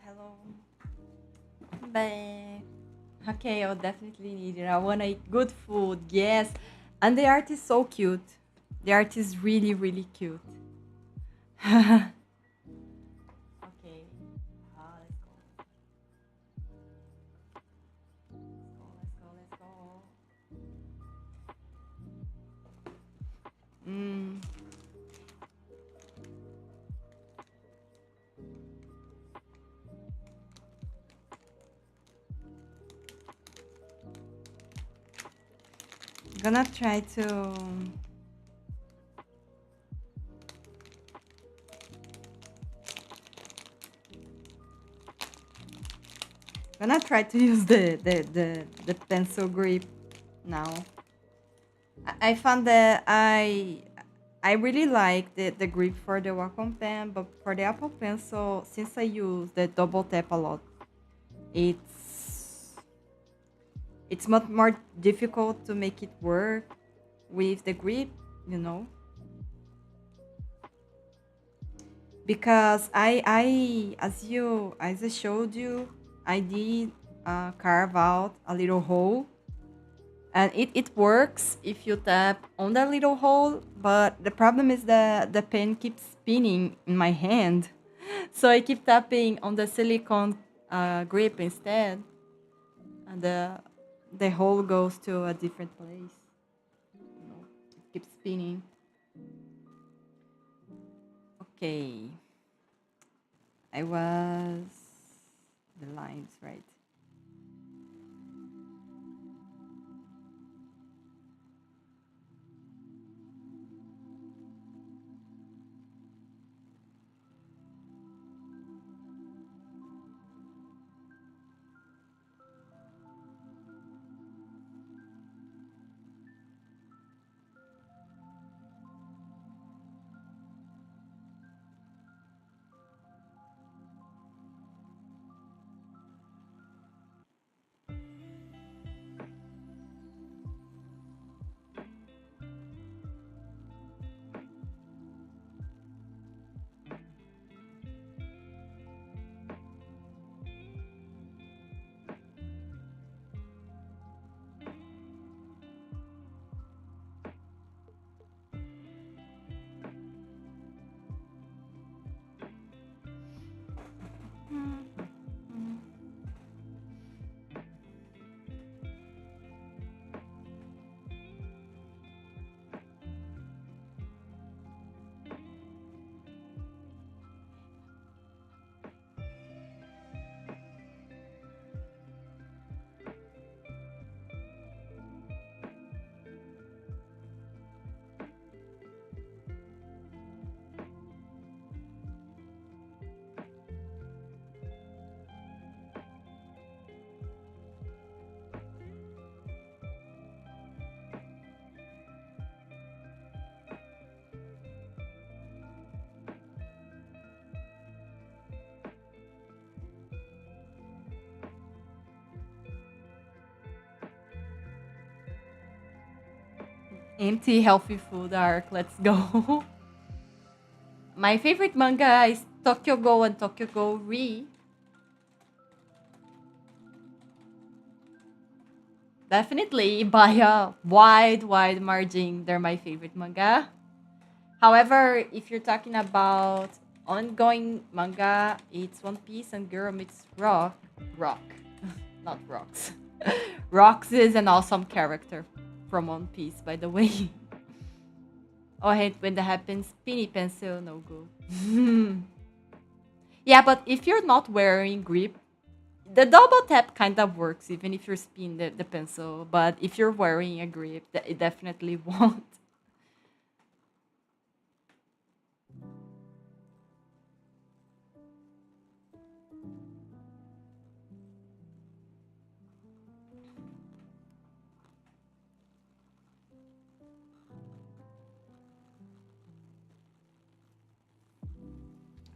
hello. Bye. Okay, I'll definitely need it. I wanna eat good food, yes. And the art is so cute. The art is really, really cute. Okay. Let's go. Let's go. Mm. Gonna try to use the pencil grip now. I found that I really like the grip for the Wacom pen, but for the Apple Pencil, since I use the double tap a lot, it's much more difficult to make it work with the grip, you know. Because as I showed you, I did carve out a little hole, and it works if you tap on that little hole, but the problem is that the pen keeps spinning in my hand. So I keep tapping on the silicone grip instead, and the hole goes to a different place. You know, it keeps spinning. Okay, I was the lines, right? Empty healthy food arc. Let's go. My favorite manga is Tokyo Go and Tokyo Go Re. Definitely by a wide margin, they're my favorite manga. However, if you're talking about ongoing manga, it's One Piece and Girl Meets Rock, not Rocks. Rocks is an awesome character from One Piece, by the way. Oh, I hate when that happens. Penny pencil, no go. Yeah, but if you're not wearing grip, the double tap kind of works even if you're spin the pencil. But if you're wearing a grip, it definitely won't.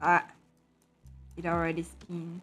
Ah, it already spin.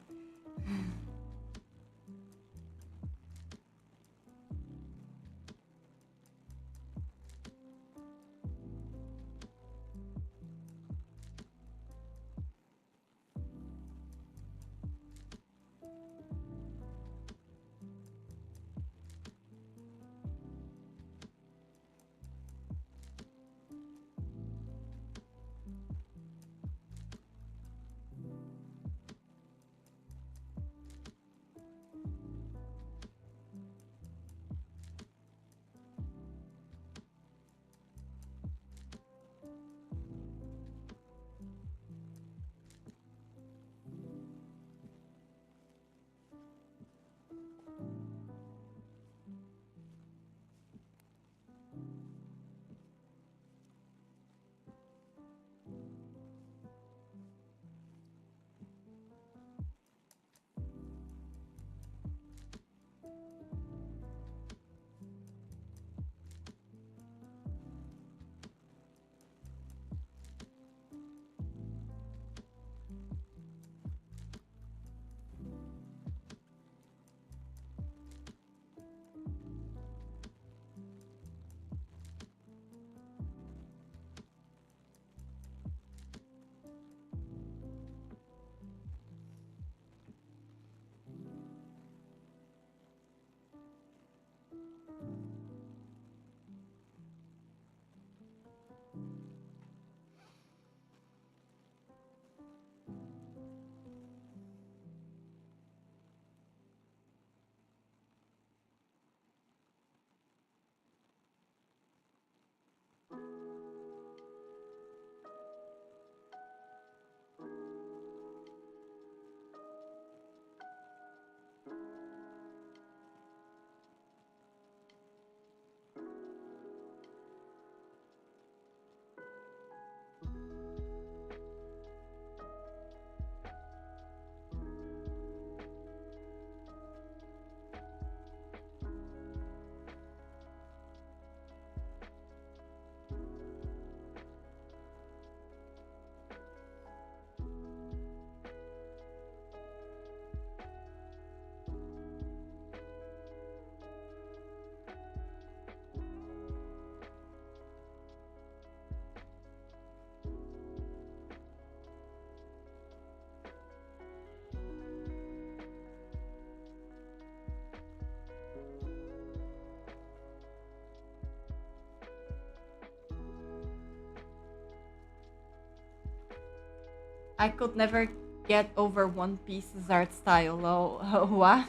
I could never get over One Piece's art style. Oh, what?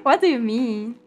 What do you mean?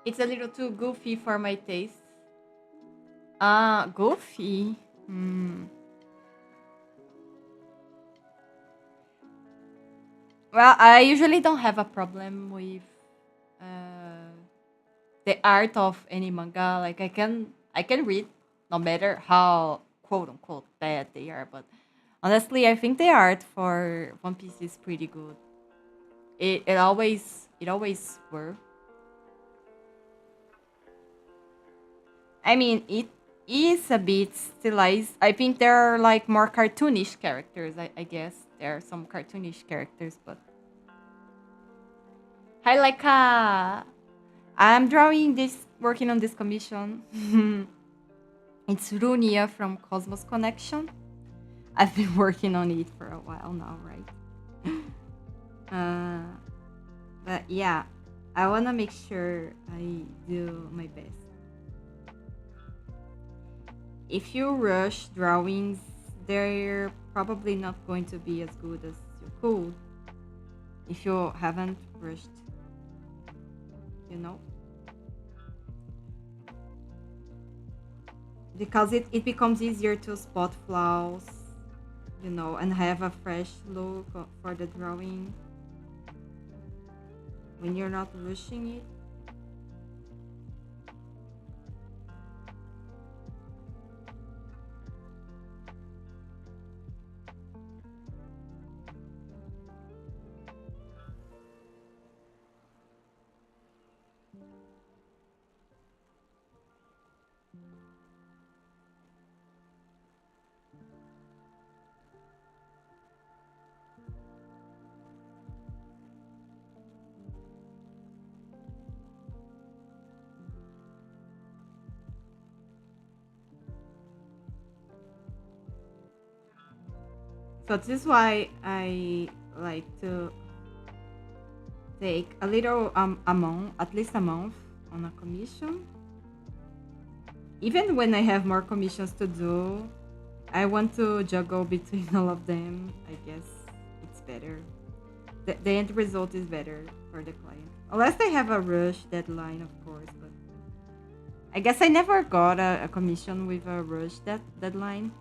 It's a little too goofy for my taste. Ah, goofy? Hmm. Well, I usually don't have a problem with the art of any manga. Like I can read no matter how quote unquote bad they are, but honestly I think the art for One Piece is pretty good. It always were. I mean, it is a bit stylized. I think there are like more cartoonish characters. I guess there are some cartoonish characters, but hi, Laika. I'm drawing this, working on this commission. It's Runia from Cosmos Connection. I've been working on it for a while now, right? But yeah, I wanna make sure I do my best. If you rush drawings, they're probably not going to be as good as you could if you haven't rushed, you know? Because it becomes easier to spot flaws, and have a fresh look for the drawing when you're not rushing it. So this is why I like to take a month, at least a month, on a commission. Even when I have more commissions to do, I want to juggle between all of them. I guess it's better. The end result is better for the client. Unless they have a rush deadline, of course. But I guess I never got a commission with a rush deadline.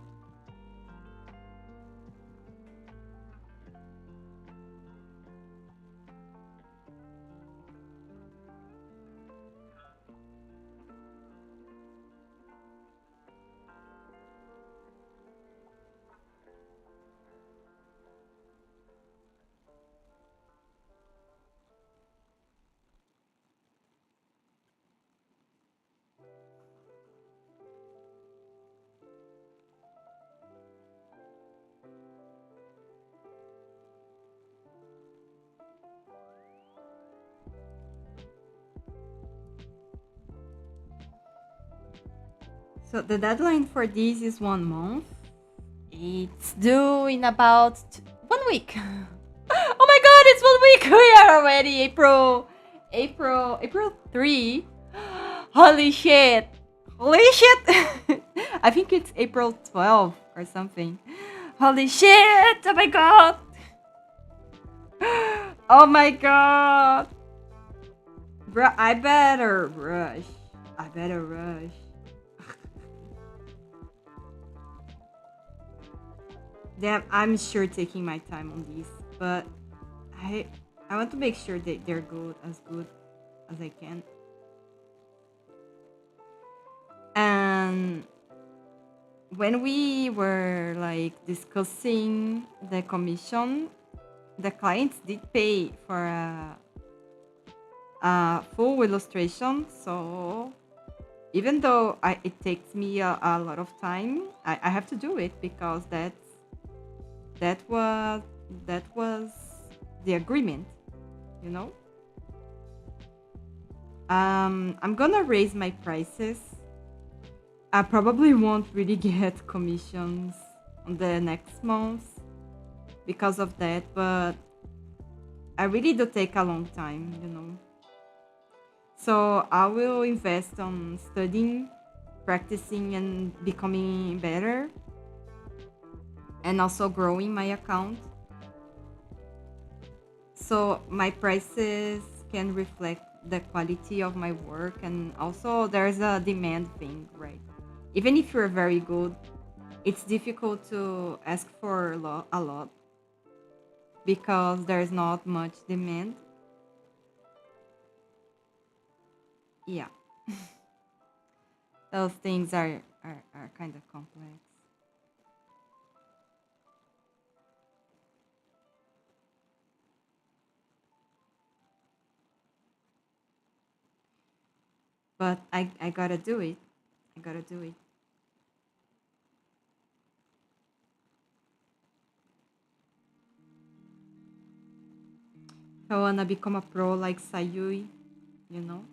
So the deadline for this is 1 month. It's due in about 1 week. Oh my god, it's 1 week! We are already April 3. Holy shit! Holy shit! I think it's April 12 or something. Holy shit! Oh my god! Oh my god! I better rush. I better rush. Damn, I'm sure taking my time on these, but I I want to make sure that they're good as I can. And when we were like discussing the commission, the clients did pay for a full illustration. So even though it takes me a lot of time, I have to do it because that was that was the agreement, you know. I'm gonna raise my prices. I probably won't really get commissions on the next month because of that, but I really do take a long time, you know. So I will invest on studying, practicing, and becoming better, and also growing my account. So my prices can reflect the quality of my work, and also there's a demand thing, right? Even if you're very good, it's difficult to ask for a lot because there's not much demand. Yeah, those things are kind of complex. But I gotta do it. I gotta do it. I wanna become a pro like Sayui, you know?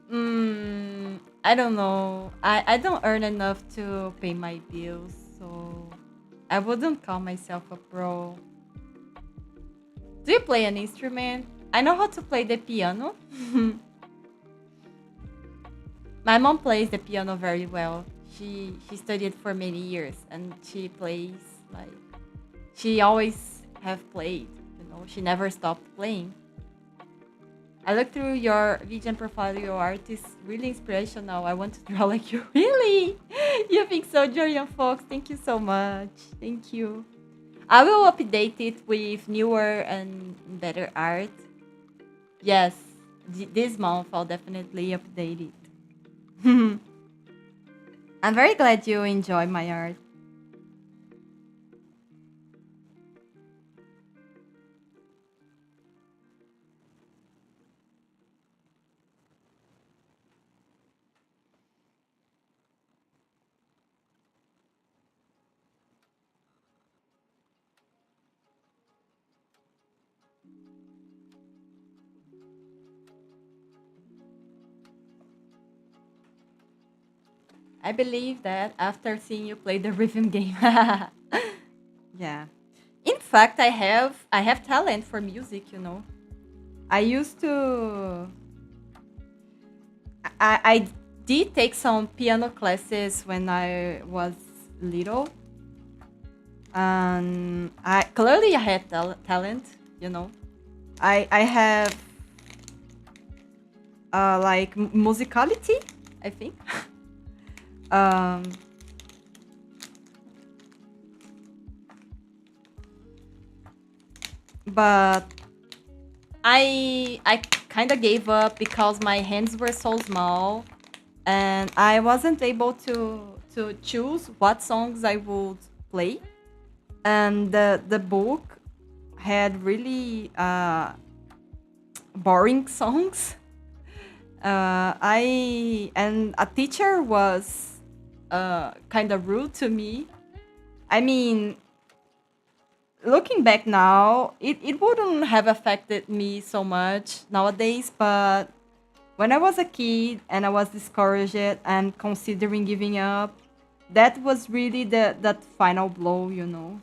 Hmm. I don't know. I don't earn enough to pay my bills, so I wouldn't call myself a pro. Do you play an instrument? I know how to play the piano. My mom plays the piano very well. She studied for many years and she plays like she always have played, you know. She never stopped playing. I looked through your Vision profile. Your art is really inspirational. I want to draw like you. Really? You think so, Jorian Fox? Thank you so much. Thank you. I will update it with newer and better art. Yes, this month I'll definitely update it. I'm very glad you enjoy my art. I believe that after seeing you play the rhythm game. Yeah. In fact, I have talent for music, you know. I used to I did take some piano classes when I was little, and I had talent, you know. I have like musicality, I think. um but I kind of gave up because my hands were so small and I wasn't able to choose what songs I would play. And the book had really boring songs. I and a teacher was kind of rude to me. I mean, looking back now, it wouldn't have affected me so much nowadays, but when I was a kid and I was discouraged and considering giving up, that was really that final blow, you know.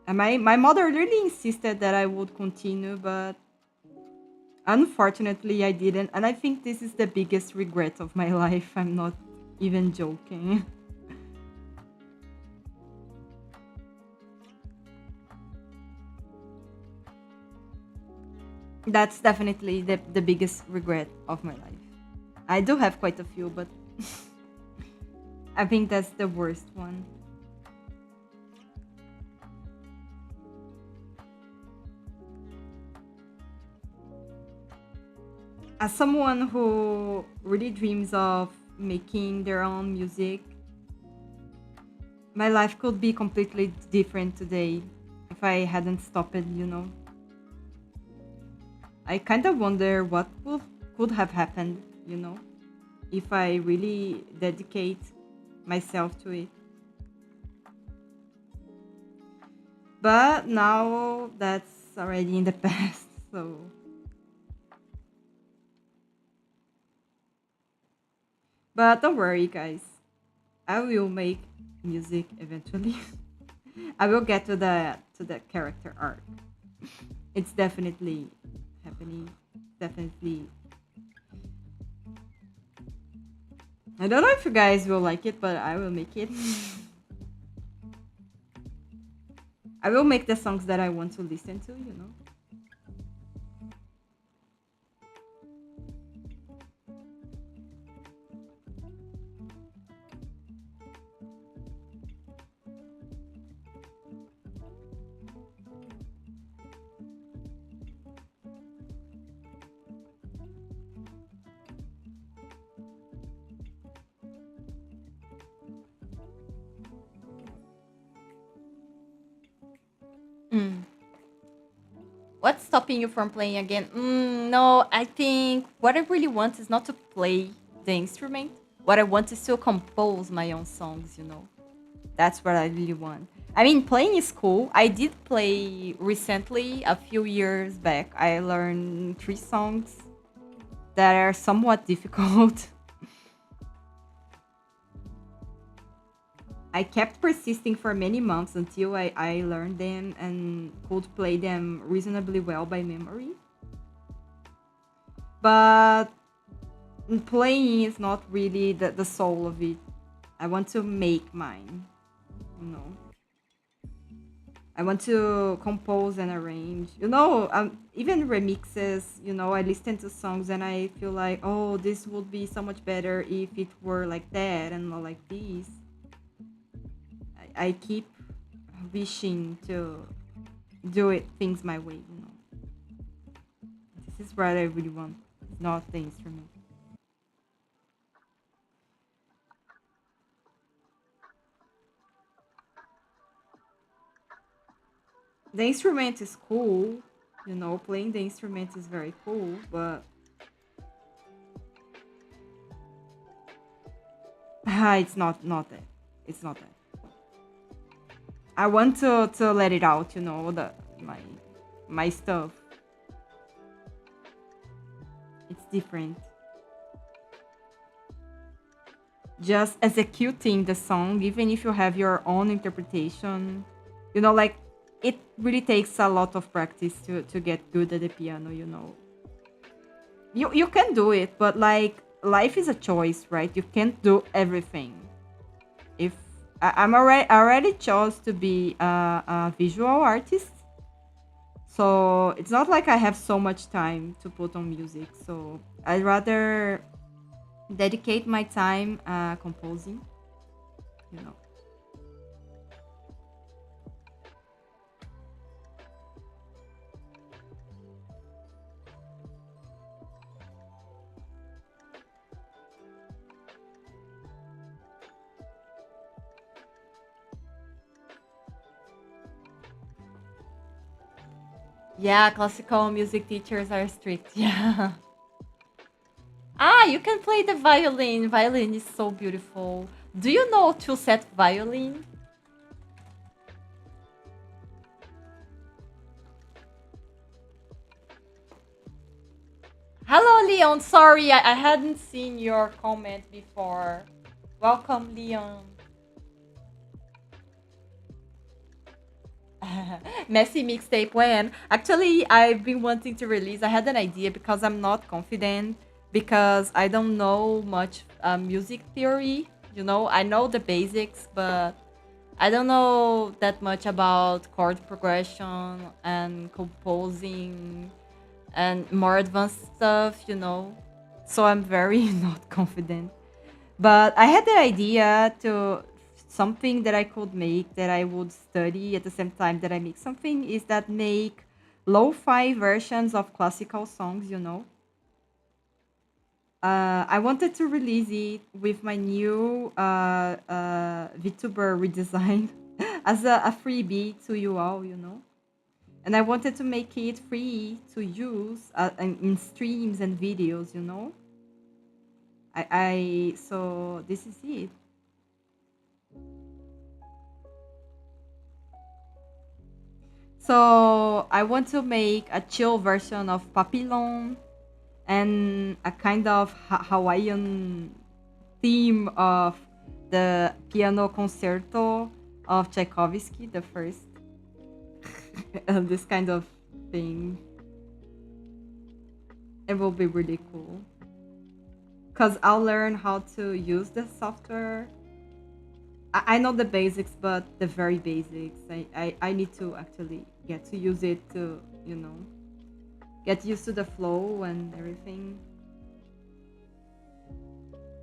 And my mother really insisted that I would continue, but unfortunately I didn't. And I think this is the biggest regret of my life. I'm not even joking. That's definitely the biggest regret of my life. I do have quite a few, but I think that's the worst one. As someone who really dreams of making their own music, my life could be completely different today if I hadn't stopped it, you know. I kind of wonder what could have happened, you know, if I really dedicate myself to it. But now that's already in the past, so. But don't worry, guys. I will make music eventually. I will get to the character arc. It's definitely happening. Definitely. I don't know if you guys will like it, but I will make it. I will make the songs that I want to listen to, you know. Mm. What's stopping you from playing again? No, I think what I really want is not to play the instrument. What I want is to compose my own songs, you know. That's what I really want. I mean, playing is cool. I did play recently, a few years back. I learned three songs that are somewhat difficult. I kept persisting for many months until I learned them and could play them reasonably well by memory. But playing is not really the soul of it. I want to make mine, you know. I want to compose and arrange. You know, even remixes, you know, I listen to songs and I feel like, oh, this would be so much better if it were like that and not like this. I keep wishing to do it things my way, you know. This is what I really want, not the instrument. The instrument is cool, you know, playing the instrument is very cool, but it's not that. It's not that. I want to let it out, you know, my my stuff. It's different. just executing the song, even if you have your own interpretation. You know, like it really takes a lot of practice to get good at the piano, you know. You can do it, but like life is a choice, right? You can't do everything. If I'm already chose to be a visual artist, so it's not like I have so much time to put on music. So I'd rather dedicate my time composing, you know. Yeah, classical music teachers are strict. Yeah. Ah, you can play the violin. Violin is so beautiful. Do you know to set violin? Hello, Leon. Sorry, I hadn't seen your comment before. Welcome, Leon. Messy mixtape when? Actually, I've been wanting to release. I had an idea because I'm not confident because I don't know much music theory. You know, I know the basics, but I don't know that much about chord progression and composing and more advanced stuff, you know. So I'm very not confident. But I had the idea to something that I could make that I would study at the same time that I make something is that make lo-fi versions of classical songs, you know. I wanted to release it with my new VTuber redesign as a freebie to you all, you know. And I wanted to make it free to use in streams and videos, you know. So this is it. So I want to make a chill version of Papillon and a kind of Hawaiian theme of the piano concerto of Tchaikovsky, the first. This kind of thing. It will be really cool. Because I'll learn how to use the software. I know the basics, but the very basics. I need to actually get to use it to, you know, get used to the flow and everything.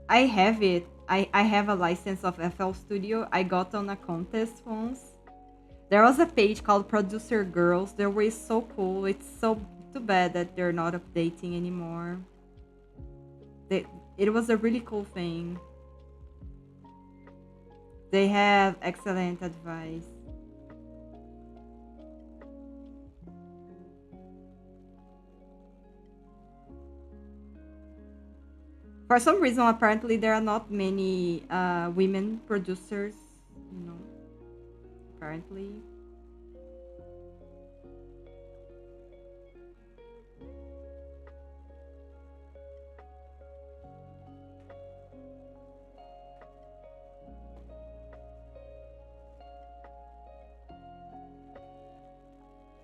I have it. I have a license of FL Studio. I got on a contest once. There was a page called Producer Girls. They were so cool. It's so too bad that they're not updating anymore. They, it was a really cool thing. They have excellent advice. For some reason, apparently, there are not many women producers, you know, apparently.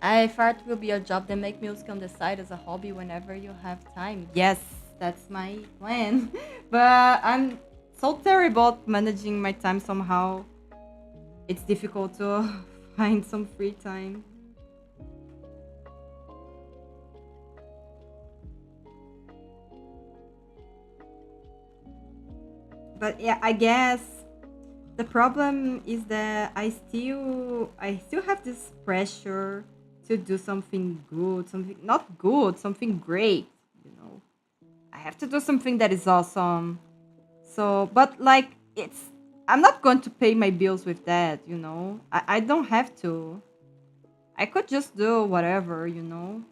I thought it will be a job that make music on the side as a hobby whenever you have time. Yes, that's my plan. But I'm so terrible at managing my time somehow. It's difficult to find some free time. But yeah, I guess the problem is that I still have this pressure to do something good, something not good, something great, you know. I have to do something that is awesome. So, but like it's I'm not going to pay my bills with that, you know. I don't have to. I could just do whatever, you know.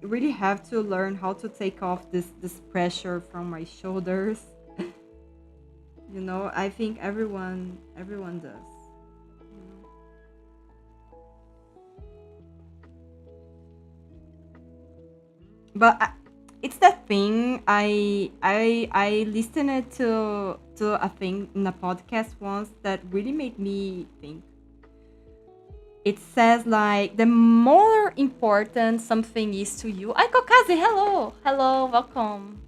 Really have to learn how to take off this pressure from my shoulders. You know, I think everyone does. You know? But it's that thing. I listened to a thing in a podcast once that really made me think. It says like the more important something is to you. Ai, Kokazi, hello, hello, welcome.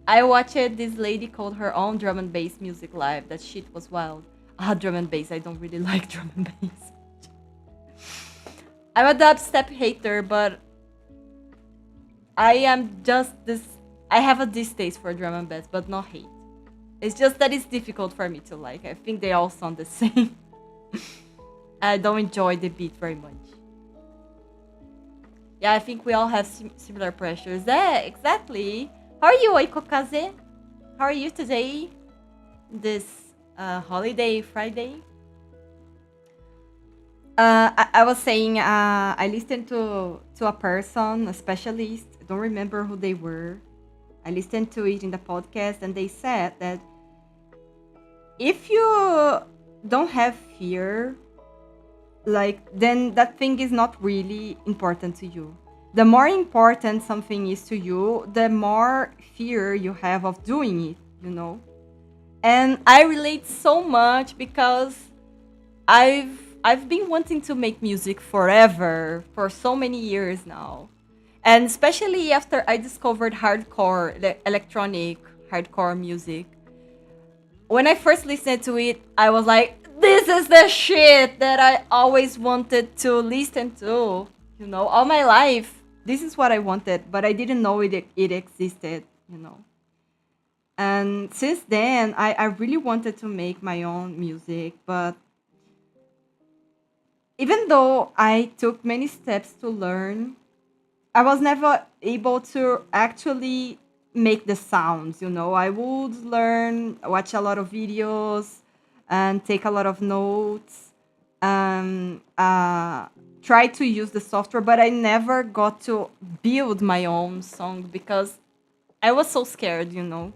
I watched this lady called her own drum and bass music live. That shit was wild. Ah, drum and bass. I don't really like drum and bass. I'm a dubstep hater, but I am just this. I have a distaste for drum and bass, but not hate. It's just that it's difficult for me to like. I think they all sound the same. I don't enjoy the beat very much. Yeah, I think we all have similar pressures. Yeah, exactly. How are you, Oikokaze? How are you today? This holiday Friday? I was saying I listened to a person, a specialist. I don't remember who they were. I listened to it in the podcast, and they said that if you don't have fear, like, then that thing is not really important to you. The more important something is to you, the more fear you have of doing it, you know? And I relate so much because I've been wanting to make music forever, for so many years now. And especially after I discovered hardcore, electronic hardcore music. When I first listened to it, I was like, this is the shit that I always wanted to listen to, you know, all my life. This is what I wanted, but I didn't know it existed, you know. And since then, I really wanted to make my own music, but even though I took many steps to learn, I was never able to actually make the sounds, you know. I would learn, watch a lot of videos, and take a lot of notes, and try to use the software, but I never got to build my own song because I was so scared, you know.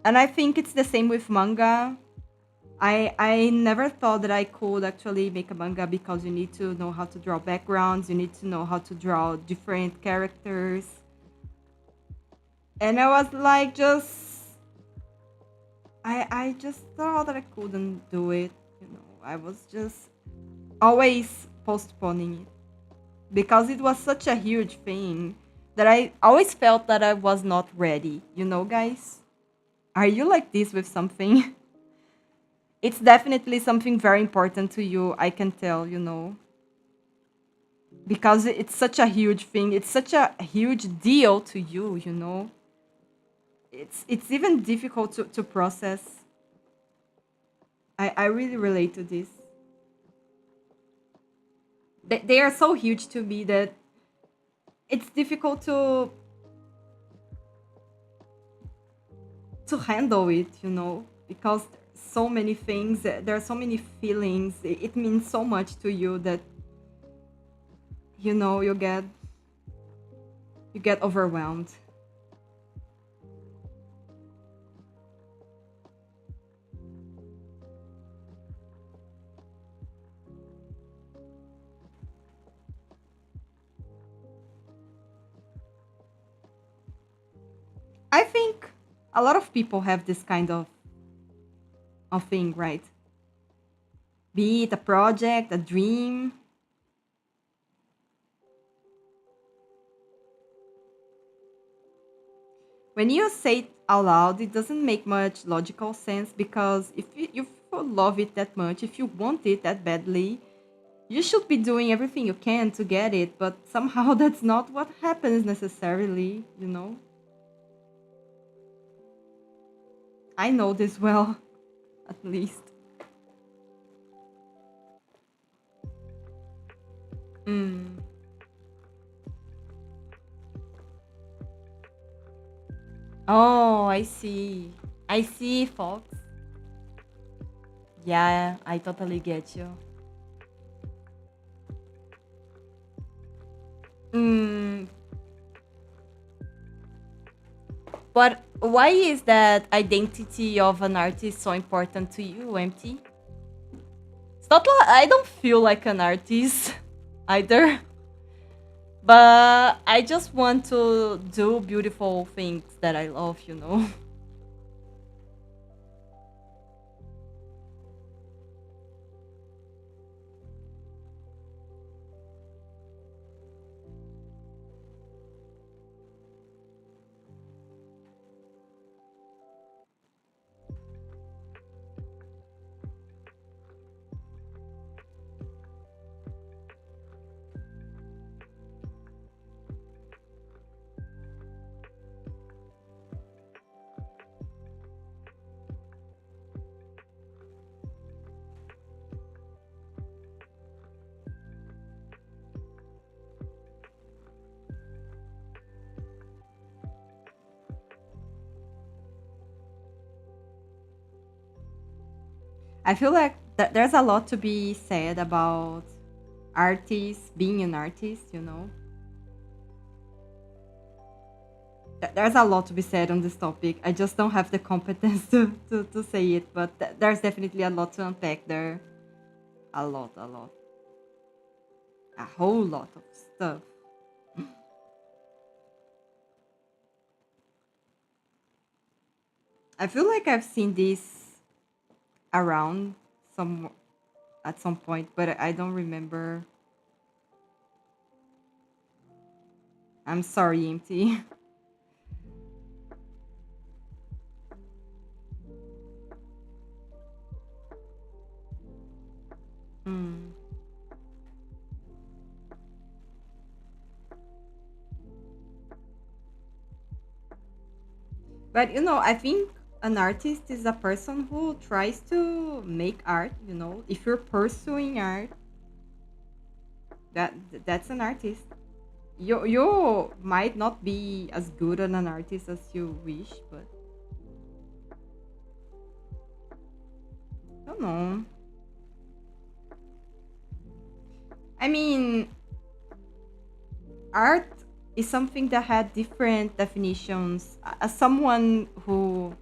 And I think it's the same with manga. I never thought that I could actually make a manga because you need to know how to draw backgrounds, you need to know how to draw different characters. And I was like, I just thought that I couldn't do it, you know. I was just always postponing it because it was such a huge thing that I always felt that I was not ready, you know, guys? Are you like this with something? It's definitely something very important to you, I can tell, you know. Because it's such a huge thing. It's such a huge deal to you, you know. It's even difficult to process. I really relate to this. They are so huge to me that it's difficult to handle it, you know, because so many things, there are so many feelings. It means so much to you that, you know, you get overwhelmed. I think a lot of people have this kind of thing, right? Be it a project, a dream. When you say it out loud, it doesn't make much logical sense because if you love it that much, if you want it that badly, you should be doing everything you can to get it, but somehow that's not what happens necessarily, you know? I know this well, at least. Mm. Oh, I see. I see, Fox. Yeah, I totally get you. Mm, but why is that identity of an artist so important to you, MT? It's not like I don't feel like an artist either. But I just want to do beautiful things that I love, you know. I feel like there's a lot to be said about artists being an artist, you know. There's a lot to be said on this topic. I just don't have the competence to say it, but there's definitely a lot to unpack there. A lot. A whole lot of stuff. I feel like I've seen this around some at some point, but I don't remember. I'm sorry, empty. Mm. But you know, I think an artist is a person who tries to make art. You know, if you're pursuing art, that that's an artist. You might not be as good an artist as you wish, but I don't know. I mean, art is something that had different definitions. As someone who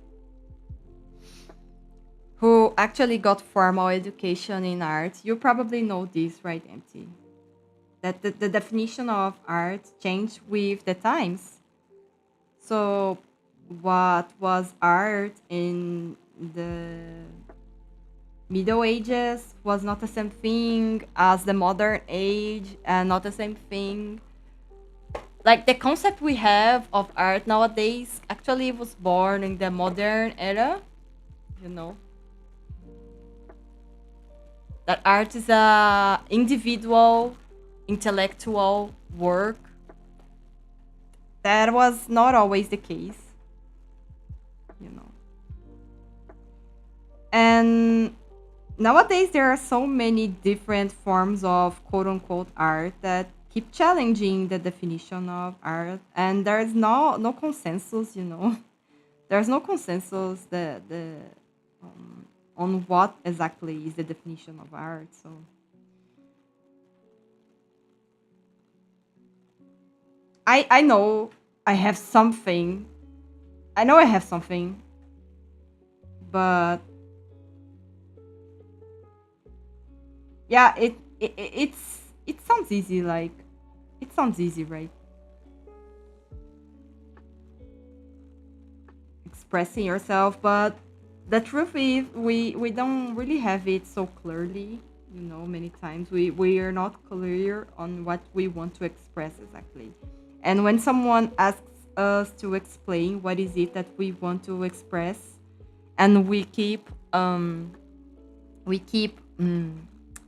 actually got formal education in art, you probably know this, right, Empty? That the definition of art changed with the times. So, what was art in the Middle Ages was not the same thing as the modern age, and not the same thing. Like the concept we have of art nowadays actually was born in the modern era, you know. That art is a individual, intellectual work. That was not always the case, you know. And nowadays there are so many different forms of quote unquote art that keep challenging the definition of art, and there's no consensus, you know. There's no consensus on what exactly is the definition of art. So I know I have something. I know I have something, but yeah, it sounds easy. Like it sounds easy, right? Expressing yourself, but the truth is we don't really have it so clearly. You know, many times we are not clear on what we want to express exactly. And when someone asks us to explain what is it that we want to express, and we keep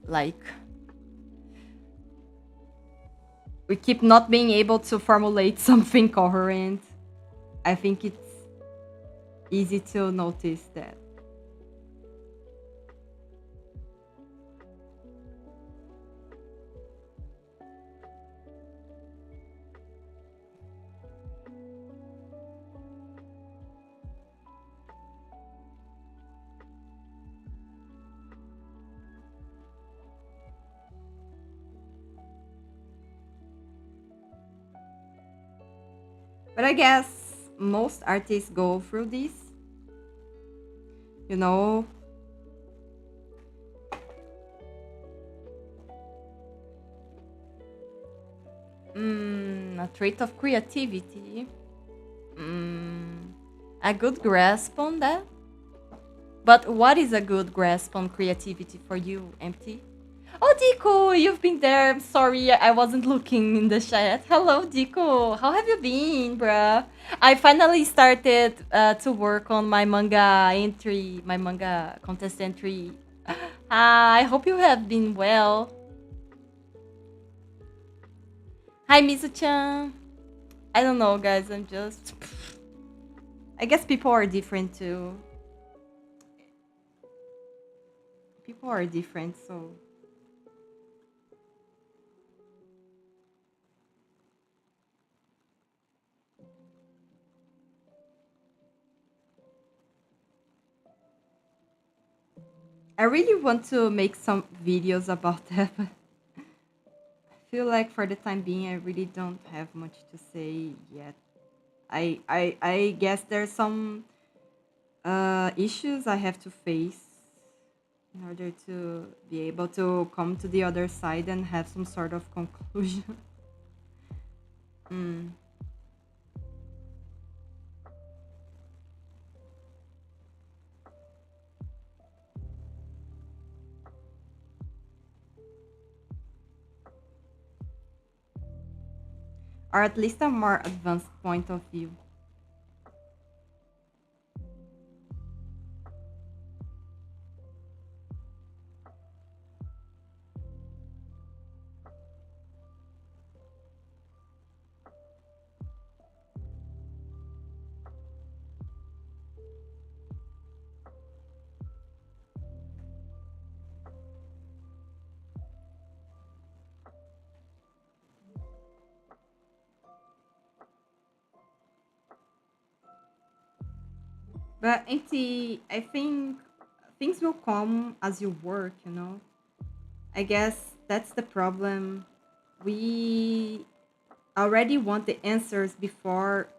like we keep not being able to formulate something coherent, I think it's easy to notice that. But I guess most artists go through this, you know. trait of creativity. A good grasp on that. But what is a good grasp on creativity for you, Empty? Oh, Dico, you've been there. I'm sorry, I wasn't looking in the chat. Hello, Dico. How have you been, bruh? I finally started to work on my manga entry, my manga contest entry. I hope you have been well. Hi, Mizu-chan. I don't know, guys. I'm just... I guess people are different, too. People are different, so... I really want to make some videos about that, but I feel like for the time being, I really don't have much to say yet. I guess there's some issues I have to face in order to be able to come to the other side and have some sort of conclusion. mm. Or at least a more advanced point of view. But Auntie, I think things will come as you work, you know? I guess that's the problem. We already want the answers before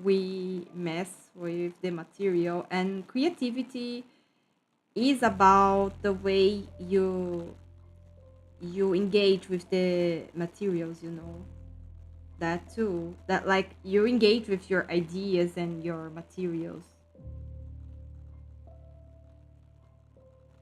we mess with the material, and creativity is about the way you engage with the materials, you know. That too. That like you engage with your ideas and your materials.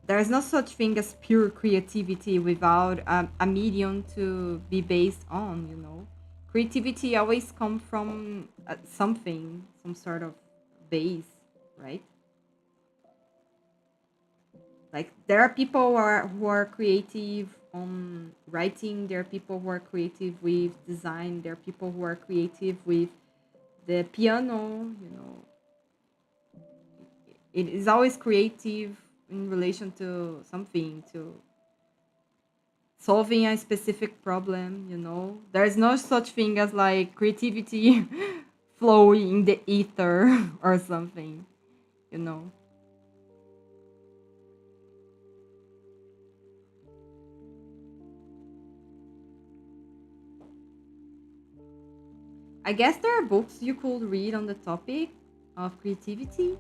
There's no such thing as pure creativity without a medium to be based on, you know. Creativity always comes from something, some sort of base, right? Like there are people who are creative on writing, there are people who are creative with design, there are people who are creative with the piano, you know. It is always creative in relation to something, to solving a specific problem, you know. There's no such thing as like creativity flowing in the ether or something, you know. I guess there are books you could read on the topic of creativity.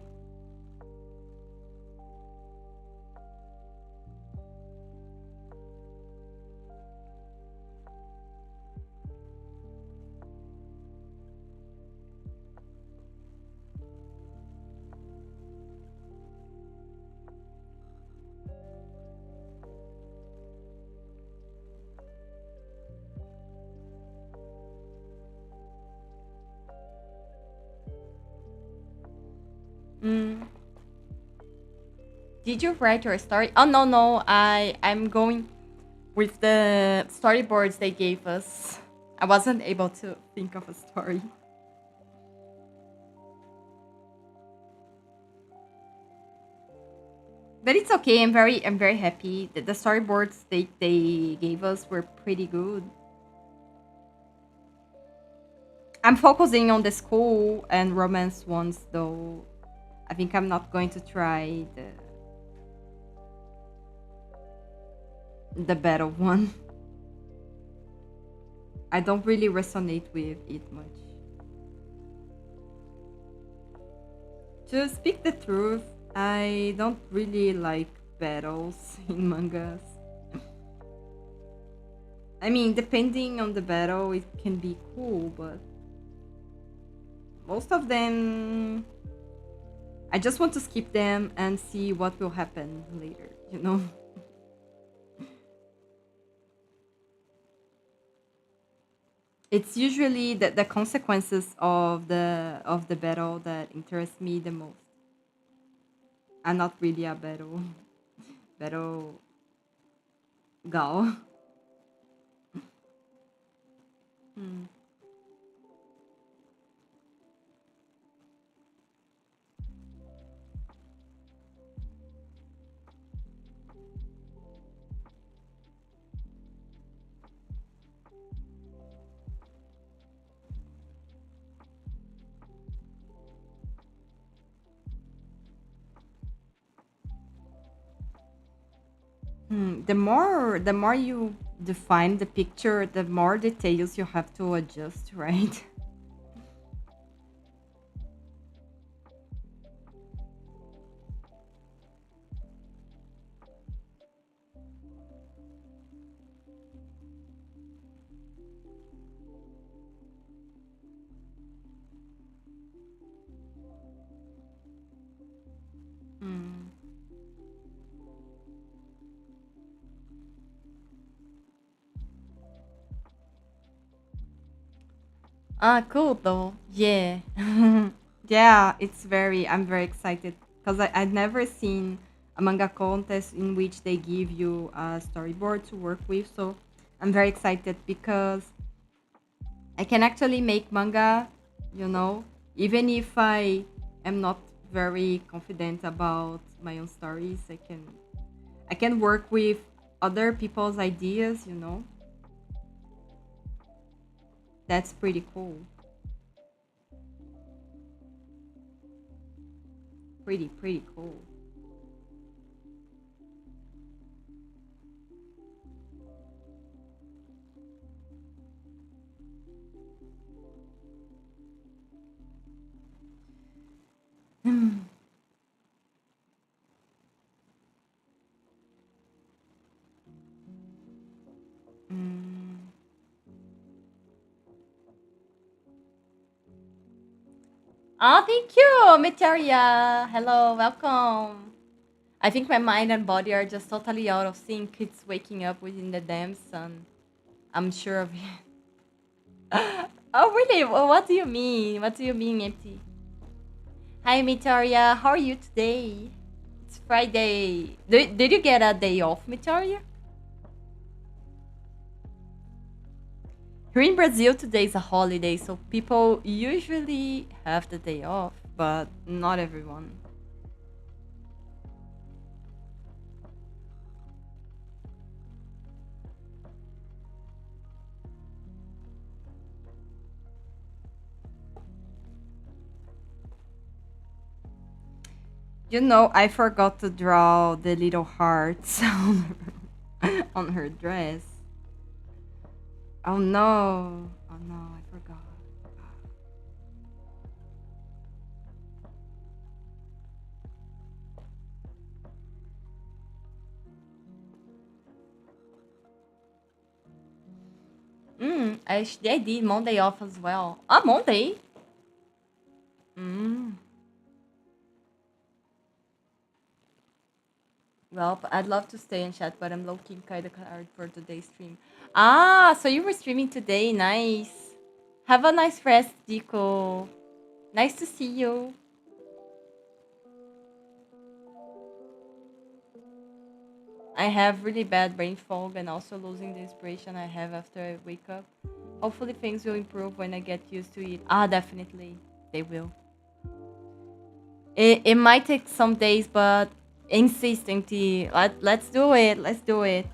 Mm. Did you write your story? Oh no, no. I'm going with the storyboards they gave us. I wasn't able to think of a story. But it's okay. I'm very happy. The storyboards they gave us were pretty good. I'm focusing on the school and romance ones though. I think I'm not going to try the battle one. I don't really resonate with it much. To speak the truth, I don't really like battles in mangas. I mean, depending on the battle, it can be cool, but most of them, I just want to skip them and see what will happen later, you know? It's usually the consequences of the battle that interest me the most. I'm not really a battle gal. Hmm. The more you define the picture, the more details you have to adjust, right? Hmm. Ah, cool though. Yeah. Yeah, I'm very excited because I'd never seen a manga contest in which they give you a storyboard to work with. So I'm very excited because I can actually make manga, you know, even if I am not very confident about my own stories. I can work with other people's ideas, you know. That's pretty cool. Pretty cool. Mm. Oh, thank you, Meteoria. Hello, welcome. I think my mind and body are just totally out of sync. It's waking up within the damn sun. I'm sure of it. Oh, really? What do you mean? What do you mean, empty? Hi, Meteoria. How are you today? It's Friday. Did you get a day off, Meteoria? Here in Brazil, today is a holiday, so people usually have the day off, but not everyone. You know, I forgot to draw the little hearts on her dress. Oh no. Oh no, I forgot. I did Monday off as well. Ah, Monday? Mm. Well, I'd love to stay and chat, but I'm looking kind of hard for today's stream. Ah, so you were streaming today. Nice. Have a nice rest, Dico. Nice to see you. I have really bad brain fog and also losing the inspiration I have after I wake up. Hopefully things will improve when I get used to it. Ah, definitely. They will. It might take some days, but insistently. Let's do it. Let's do it.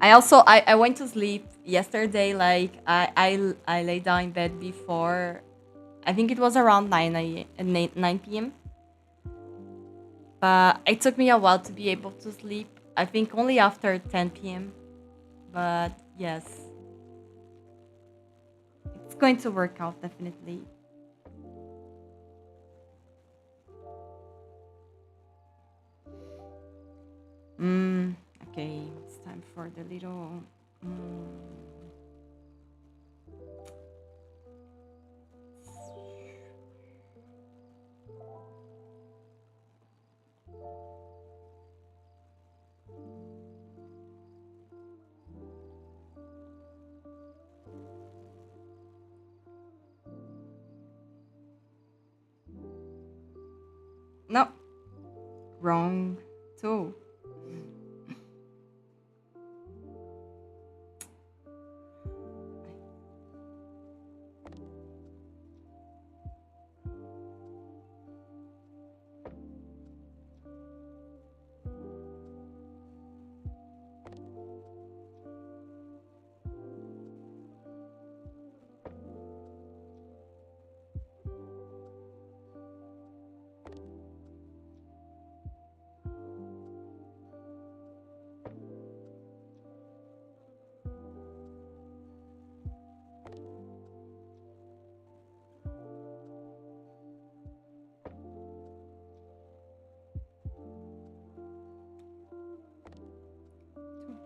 I went to sleep yesterday. Like I lay down in bed before. I think it was around 9 p.m. But it took me a while to be able to sleep. I think only after 10 p.m. But yes, it's going to work out definitely. Mm, okay. for the little. Mm, no, wrong too.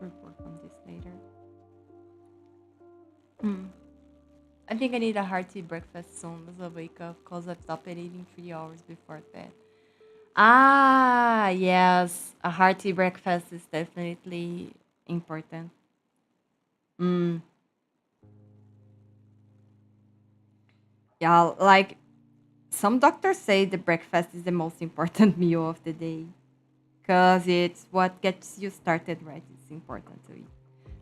To work on this later. Hmm. I think I need a hearty breakfast soon as I wake up because I've stopped eating 3 hours before bed. Ah, yes, a hearty breakfast is definitely important. Mm. Yeah, like some doctors say the breakfast is the most important meal of the day because it's what gets you started right. It's important to eat.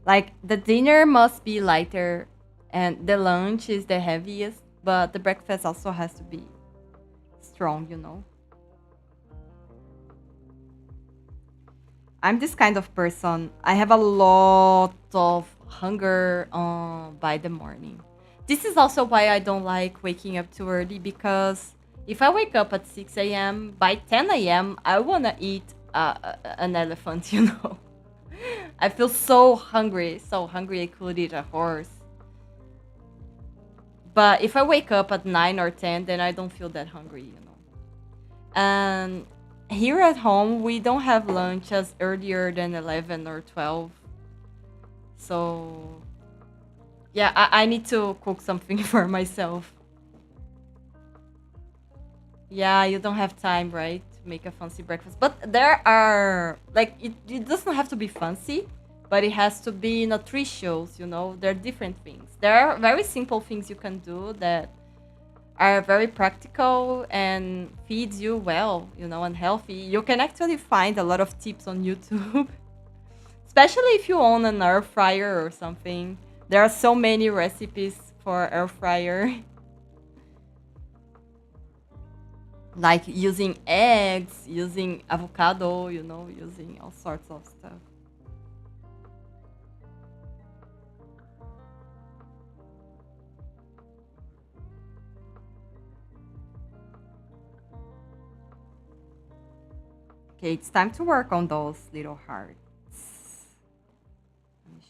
Like the dinner must be lighter and the lunch is the heaviest, but the breakfast also has to be strong, you know. I'm this kind of person. I have a lot of hunger by the morning. This is also why I don't like waking up too early because if I wake up at 6 a.m., by 10 a.m., I want to eat an elephant, you know. I feel so hungry I could eat a horse. But if I wake up at 9 or 10, then I don't feel that hungry, you know. And here at home, we don't have lunch as earlier than 11 or 12. So, yeah, I need to cook something for myself. Yeah, you don't have time, right? To make a fancy breakfast. But there are, like, it doesn't have to be fancy, but it has to be nutritious, you know? There are different things. There are very simple things you can do that are very practical and feeds you well, you know, and healthy. You can actually find a lot of tips on YouTube, especially if you own an air fryer or something. There are so many recipes for air fryer, like using eggs, using avocado, you know, using all sorts of stuff. Okay, it's time to work on those little hearts. Let me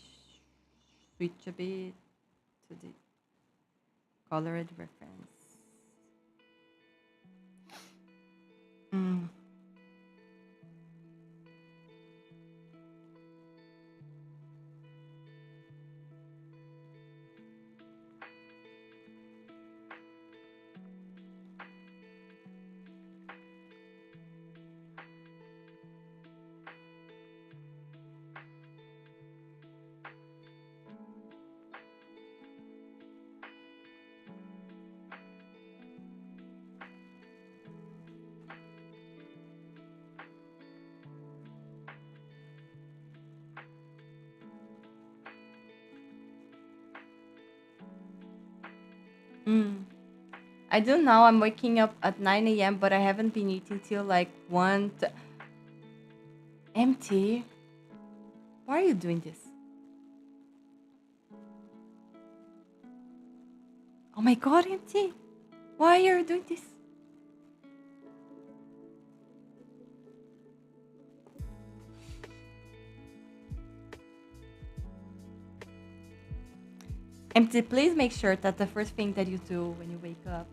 switch a bit to the colored reference. Mm. Mm. I do now. I'm waking up at 9 a.m., but I haven't been eating till like 1. Empty? Why are you doing this? Oh my god, empty. Why are you doing this? Empty, please make sure that the first thing that you do when you wake up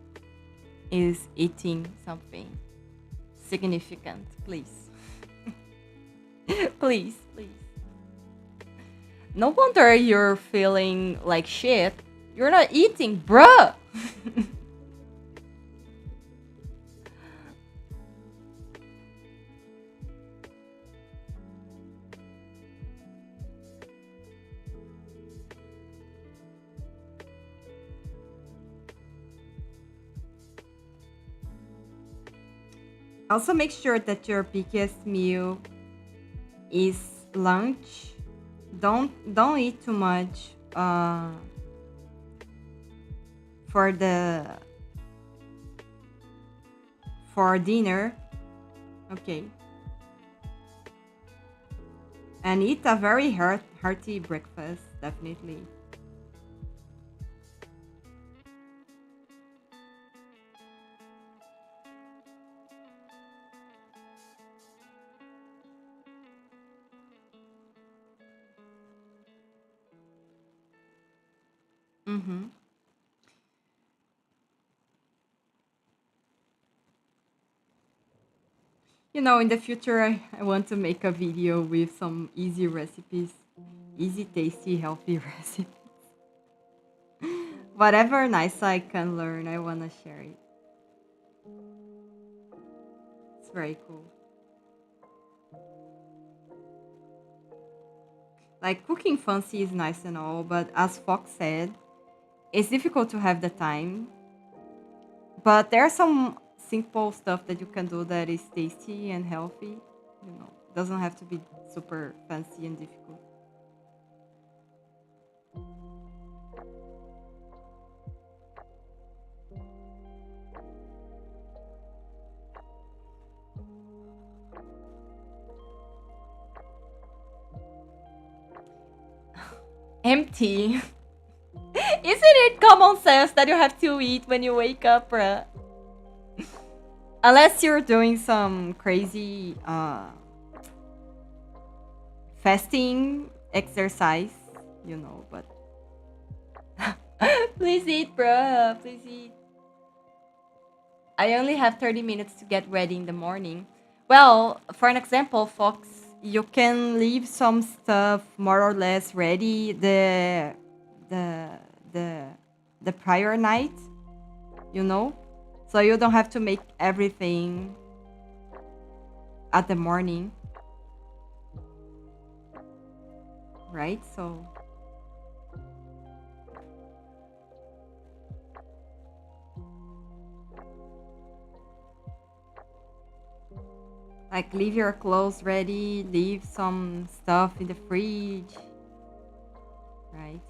is eating something significant, please. Please, please. No wonder you're feeling like shit. You're not eating, bruh. Also, make sure that your biggest meal is lunch. Don't eat too much for the for dinner. Okay, and eat a very hearty breakfast, definitely. Mm-hmm. You know, in the future, I want to make a video with some easy recipes, easy, tasty, healthy recipes. Whatever nice I can learn, I want to share it. It's very cool. Like cooking fancy is nice and all, but as Fox said, it's difficult to have the time. But there are some simple stuff that you can do that is tasty and healthy. You know, doesn't have to be super fancy and difficult. Empty. Isn't it common sense that you have to eat when you wake up, bruh? Unless you're doing some crazy fasting exercise, you know, but please eat, bruh. Please eat. I only have 30 minutes to get ready in the morning. Well, for an example, Fox, you can leave some stuff more or less ready the the the prior night, you know? So you don't have to make everything at the morning, right? So like leave your clothes ready, leave some stuff in the fridge, right?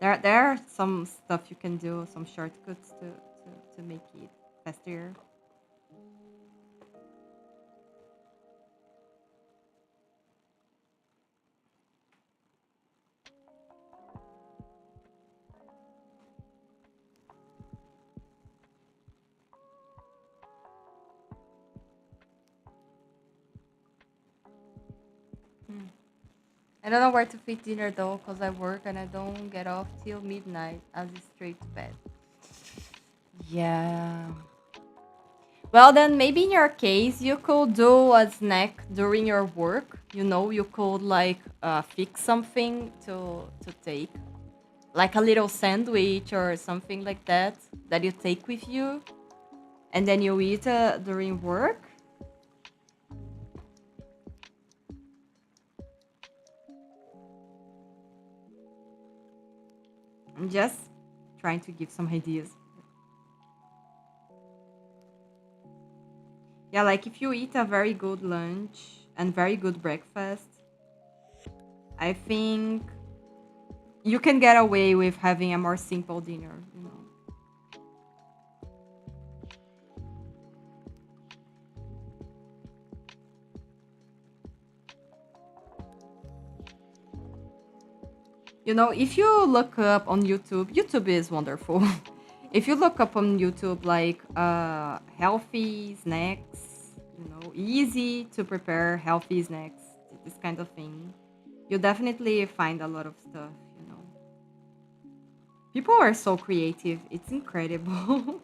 There are some stuff you can do, some shortcuts to make it faster. I don't know where to fit dinner though, because I work and I don't get off till midnight. I'll just straight to bed. Yeah. Well, then maybe in your case, you could do a snack during your work. You know, you could like fix something to take, like a little sandwich or something like that that you take with you, and then you eat during work. I'm just trying to give some ideas. Yeah, like if you eat a very good lunch and very good breakfast, I think you can get away with having a more simple dinner, you know. You know, if you look up on YouTube, YouTube is wonderful. If you look up on YouTube like healthy snacks, you know, easy to prepare healthy snacks, this kind of thing, you definitely find a lot of stuff, you know. People are so creative. It's incredible.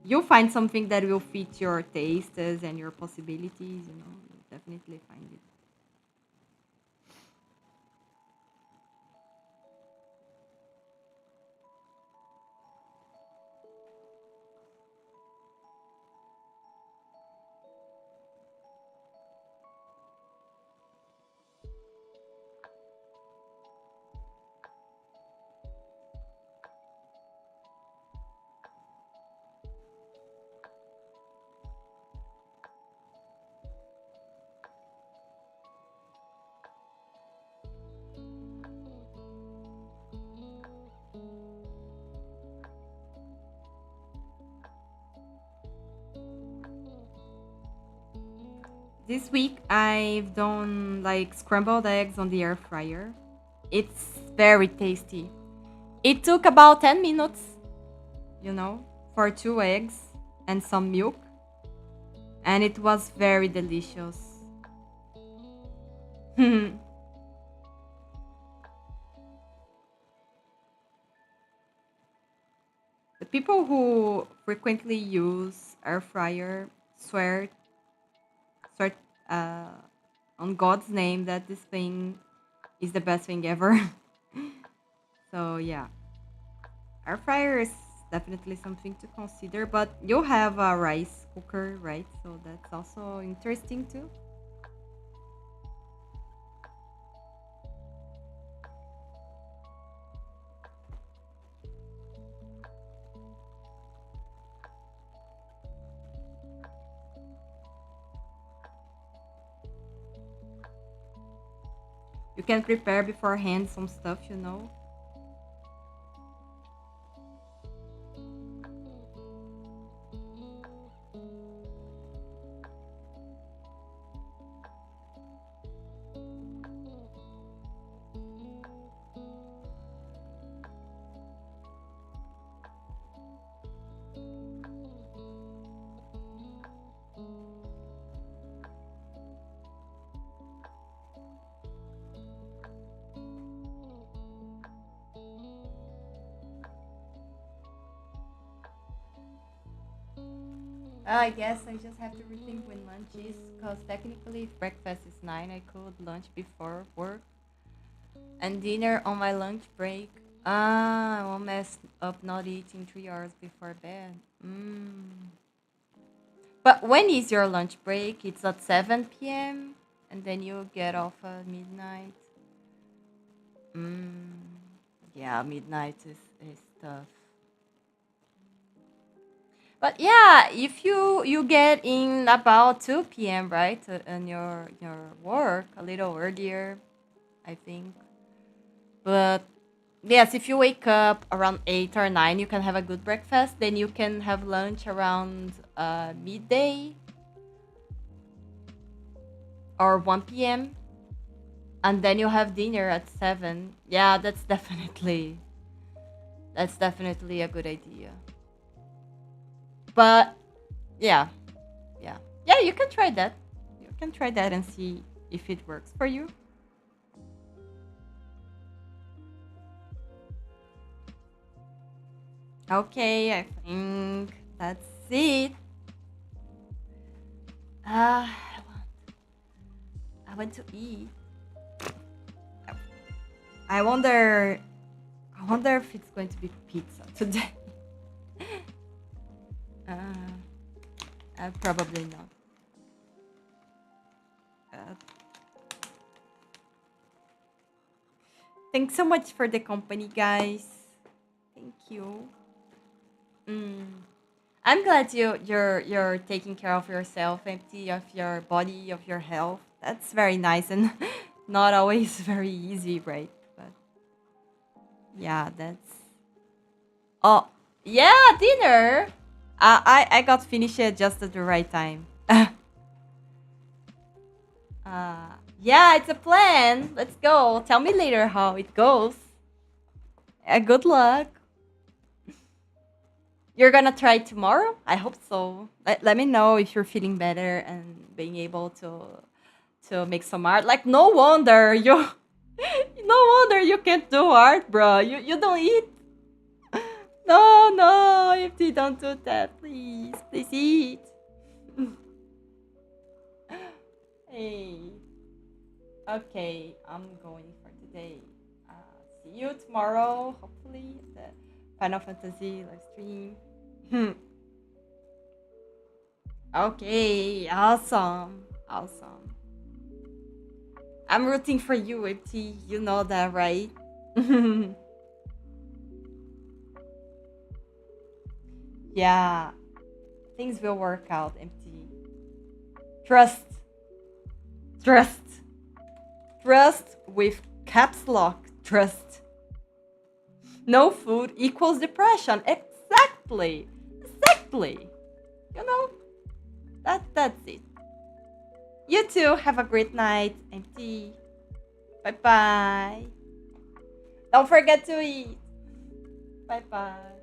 you'll find something that will fit your tastes and your possibilities, you'll definitely find it. This week I've done like scrambled eggs on the air fryer. It's very tasty. It took about 10 minutes, for 2 eggs and some milk, and it was very delicious. The people who frequently use air fryer swear uh, on God's name that this thing is the best thing ever. So yeah, air fryer is definitely something to consider, but you have a rice cooker, right? So that's also interesting too. You can prepare beforehand some stuff. I guess I just have to rethink when lunch is, because technically, if breakfast is 9, I could lunch before work and dinner on my lunch break. I won't mess up not eating 3 hours before bed. But when is your lunch break? It's at 7 p.m. and then you get off at midnight. Mm, yeah, midnight is tough. But yeah, if you get in about 2 p.m., right, on your work a little earlier, I think. But yes, if you wake up around 8 or 9, you can have a good breakfast. Then you can have lunch around midday or 1 p.m. And then you have dinner at 7. Yeah, that's definitely a good idea. But yeah, yeah, you can try that. You can try that and see if it works for you. Okay, I think that's it. I want to eat. I wonder. I wonder if it's going to be pizza today. uh, Probably not. Uh, Thanks so much for the company, guys. Thank you. Mm. I'm glad you're taking care of yourself, empty of your body, of your health. That's very nice and not always very easy, right? But yeah, that's oh yeah, dinner. I got finished it just at the right time. Yeah, it's a plan. Let's go. Tell me later how it goes. Good luck. You're gonna try tomorrow? I hope so. Let me know if you're feeling better and being able to make some art. Like no wonder you no wonder you can't do art, bro. You don't eat. No, no, empty, don't do that, please. Please eat. Hey. Okay, I'm going for today. See you tomorrow, hopefully, at the Final Fantasy live stream. Okay, awesome. Awesome. I'm rooting for you, MT. You know that, right? Yeah, things will work out, MT. Trust. Trust. Trust with caps lock. Trust. No food equals depression. Exactly. Exactly. You know, that's it. You too. Have a great night, MT. Bye bye. Don't forget to eat. Bye bye.